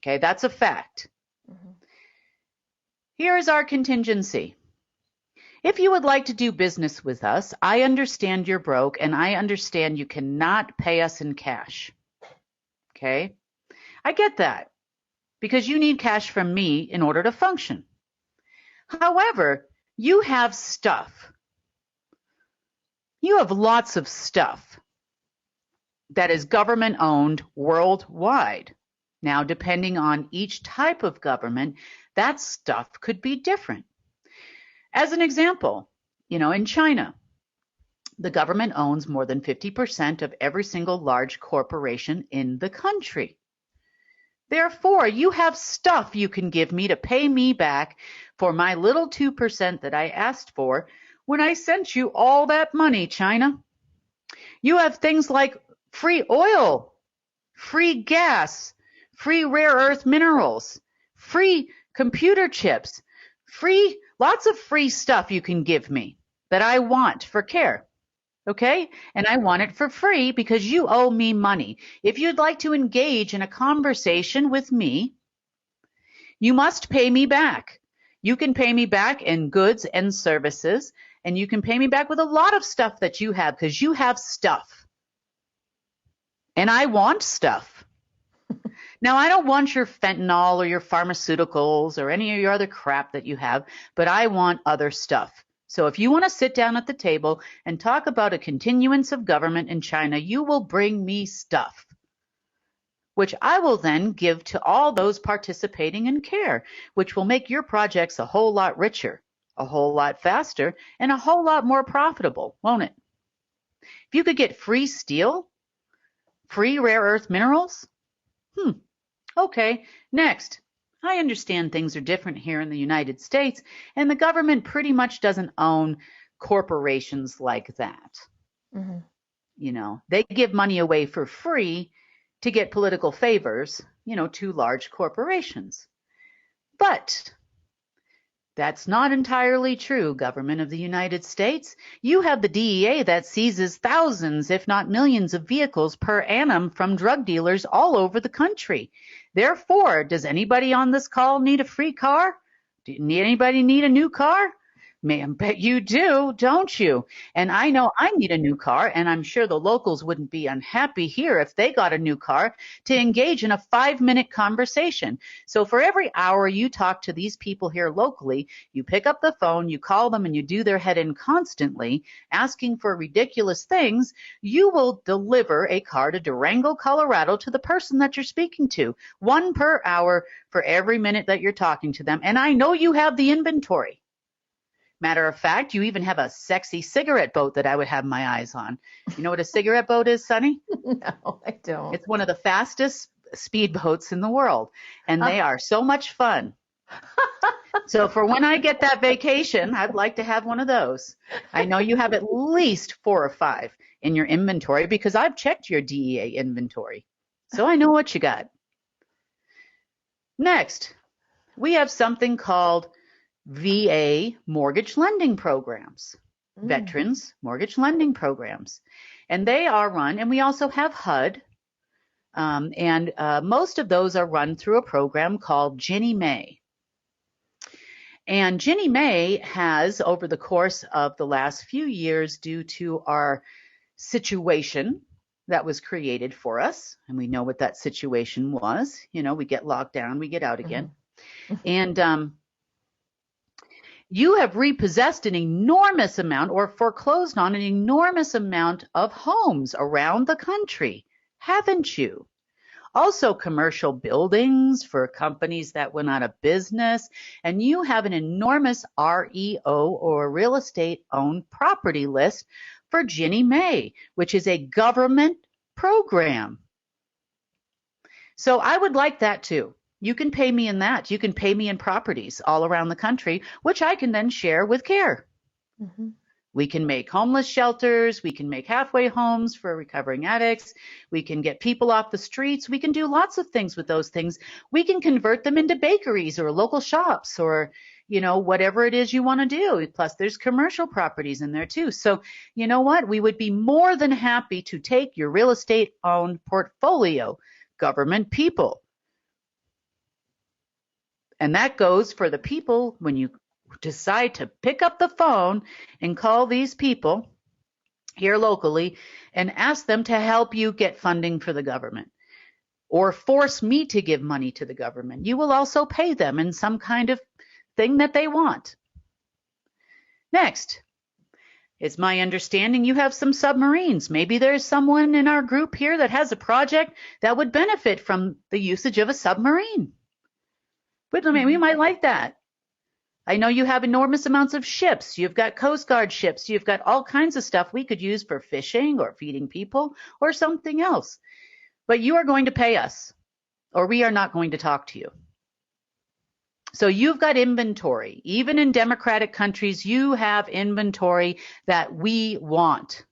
B: Okay, that's a fact. Mm-hmm. Here is our contingency. If you would like to do business with us, I understand you're broke and I understand you cannot pay us in cash. Okay? I get that because you need cash from me in order to function. However, you have stuff. You have lots of stuff that is government owned worldwide. Now, depending on each type of government, that stuff could be different. As an example, in China, the government owns more than 50% of every single large corporation in the country. Therefore, you have stuff you can give me to pay me back for my little 2% that I asked for when I sent you all that money, China. You have things like free oil, free gas, free rare earth minerals, free computer chips, lots of free stuff you can give me that I want for care. Okay? And I want it for free because you owe me money. If you'd like to engage in a conversation with me, you must pay me back. You can pay me back in goods and services, and you can pay me back with a lot of stuff that you have because you have stuff. And I want stuff. Now, I don't want your fentanyl or your pharmaceuticals or any of your other crap that you have, but I want other stuff. So if you want to sit down at the table and talk about a continuance of government in China, you will bring me stuff, which I will then give to all those participating in care, which will make your projects a whole lot richer, a whole lot faster, and a whole lot more profitable, won't it? If you could get free steel, free rare earth minerals, okay, next. I understand things are different here in the United States, and the government pretty much doesn't own corporations like that. Mm-hmm. They give money away for free to get political favors, to large corporations. But that's not entirely true, government of the United States. You have the DEA that seizes thousands, if not millions, of vehicles per annum from drug dealers all over the country. Therefore, does anybody on this call need a free car? Anybody need a new car? Man, bet you do, don't you? And I know I need a new car, and I'm sure the locals wouldn't be unhappy here if they got a new car to engage in a 5-minute conversation. So for every hour you talk to these people here locally, you pick up the phone, you call them, and you do their head in constantly, asking for ridiculous things, you will deliver a car to Durango, Colorado to the person that you're speaking to, 1 per hour for every minute that you're talking to them. And I know you have the inventory. Matter of fact, you even have a sexy cigarette boat that I would have my eyes on. You know what a cigarette boat is, Sunny?
A: No, I don't.
B: It's one of the fastest speedboats in the world, and they are so much fun. So for when I get that vacation, I'd like to have one of those. I know you have at least 4 or 5 in your inventory because I've checked your DEA inventory. So I know what you got. Next, we have something called VA mortgage lending programs, veterans mortgage lending programs. And they are run, and we also have HUD, and most of those are run through a program called Ginnie Mae. And Ginnie Mae has, over the course of the last few years, due to our situation that was created for us, and we know what that situation was, we get locked down, we get out again. And you have repossessed an enormous amount or foreclosed on an enormous amount of homes around the country, haven't you? Also commercial buildings for companies that went out of business, and you have an enormous REO or real estate owned property list for Ginnie Mae, which is a government program. So I would like that too. You can pay me in that. You can pay me in properties all around the country, which I can then share with CARE. We can make homeless shelters. We can make halfway homes for recovering addicts. We can get people off the streets. We can do lots of things with those things. We can convert them into bakeries or local shops or, whatever it is you want to do. Plus, there's commercial properties in there too. So, you know what? We would be more than happy to take your real estate owned portfolio, government people. And that goes for the people when you decide to pick up the phone and call these people here locally and ask them to help you get funding for the government or force me to give money to the government. You will also pay them in some kind of thing that they want. Next, It's my understanding you have some submarines. Maybe there's someone in our group here that has a project that would benefit from the usage of a submarine. But I mean, we might like that. I know you have enormous amounts of ships. You've got Coast Guard ships. You've got all kinds of stuff we could use for fishing or feeding people or something else. But you are going to pay us, or we are not going to talk to you. So you've got inventory. Even in democratic countries, you have inventory that we want.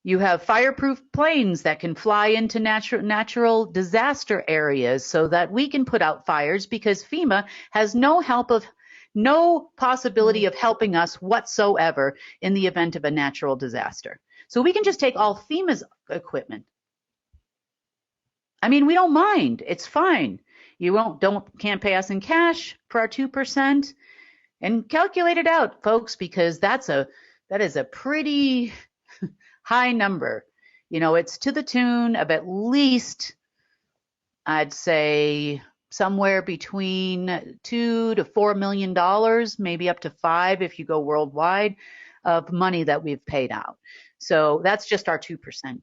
B: You have fireproof planes that can fly into natural disaster areas so that we can put out fires, because FEMA has no possibility of helping us whatsoever in the event of a natural disaster. So we can just take all FEMA's equipment. I mean, we don't mind. It's fine. You can't pay us in cash for our 2%, and calculate it out, folks, because that is a pretty high number. You know, it's to the tune of at least, I'd say, somewhere between $2 to $4 million, maybe up to $5 if you go worldwide, of money that we've paid out. So that's just our 2%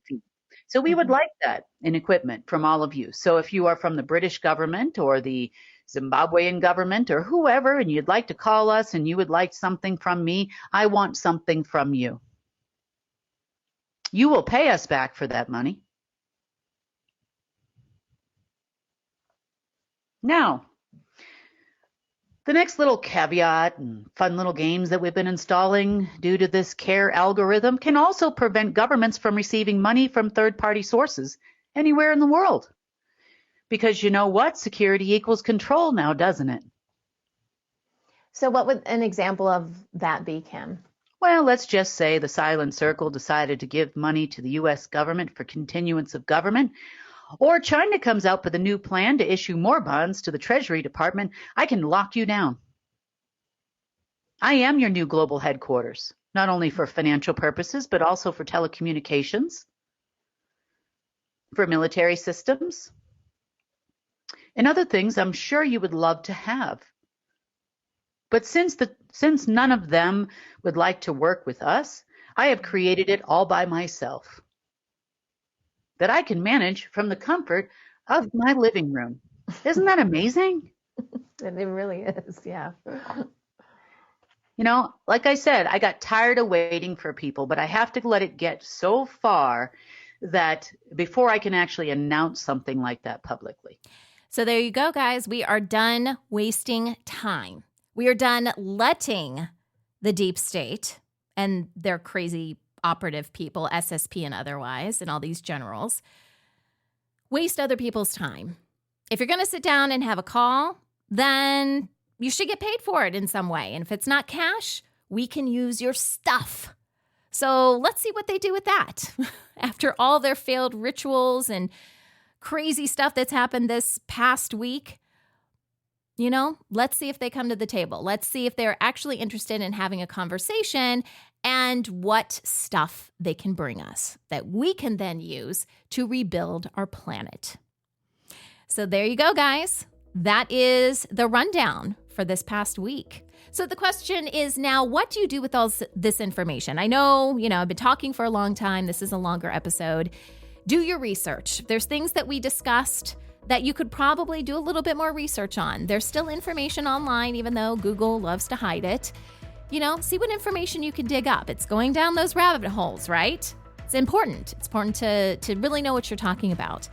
B: fee. So we would like that in equipment from all of you. So if you are from the British government or the Zimbabwean government or whoever, and you'd like to call us and you would like something from me, I want something from you. You will pay us back for that money. Now, the next little caveat and fun little games that we've been installing due to this CARE algorithm can also prevent governments from receiving money from third-party sources anywhere in the world. Because you know what? Security equals control now, doesn't it?
A: So what would an example of that be, Kim?
B: Well, let's just say the Silent Circle decided to give money to the U.S. government for continuance of government, or China comes out with a new plan to issue more bonds to the Treasury Department. I can lock you down. I am your new global headquarters, not only for financial purposes, but also for telecommunications, for military systems, and other things I'm sure you would love to have. But since none of them would like to work with us, I have created it all by myself, that I can manage from the comfort of my living room. Isn't that amazing?
A: It really is, yeah.
B: You know, like I said, I got tired of waiting for people, but I have to let it get so far that before I can actually announce something like that publicly.
A: So there you go, guys. We are done wasting time. We are done letting the deep state and their crazy operative people, SSP and otherwise, and all these generals, waste other people's time. If you're going to sit down and have a call, then you should get paid for it in some way. And if it's not cash, we can use your stuff. So let's see what they do with that. After all their failed rituals and crazy stuff that's happened this past week, you know, let's see if they come to the table. Let's see if they're actually interested in having a conversation and what stuff they can bring us that we can then use to rebuild our planet. So there you go, guys. That is the rundown for this past week. So the question is now, what do you do with all this information? I know, I've been talking for a long time. This is a longer episode. Do your research. There's things that we discussed that you could probably do a little bit more research on. There's still information online, even though Google loves to hide it. See what information you can dig up. It's going down those rabbit holes, right? It's important. It's important to really know what you're talking about.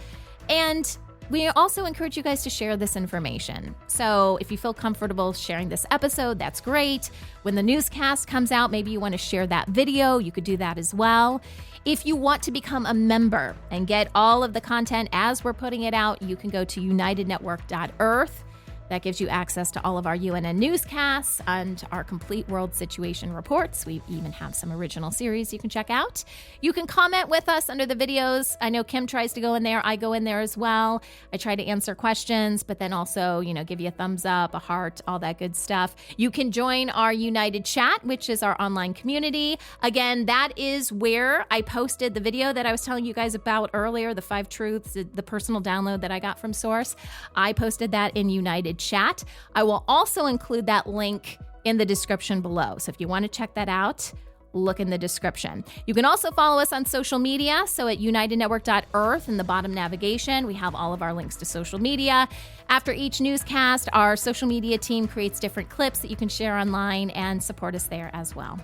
A: And we also encourage you guys to share this information. So if you feel comfortable sharing this episode, that's great. When the newscast comes out, maybe you want to share that video. You could do that as well. If you want to become a member and get all of the content as we're putting it out, you can go to unitednetwork.earth. That gives you access to all of our UNN newscasts and our complete world situation reports. We even have some original series you can check out. You can comment with us under the videos. I know Kim tries to go in there. I go in there as well. I try to answer questions, but then also, give you a thumbs up, a heart, all that good stuff. You can join our United Chat, which is our online community. Again, that is where I posted the video that I was telling you guys about earlier, the 5 truths, the personal download that I got from Source. I posted that in United Chat. I will also include that link in the description below. So if you want to check that out, look in the description. You can also follow us on social media. So at unitednetwork.earth in the bottom navigation, we have all of our links to social media. After each newscast, our social media team creates different clips that you can share online and support us there as well.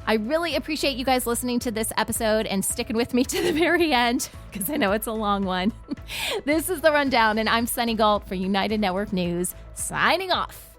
A: I really appreciate you guys listening to this episode and sticking with me to the very end, because I know it's a long one. This is The Rundown, and I'm Sunny Galt for United Network News, signing off.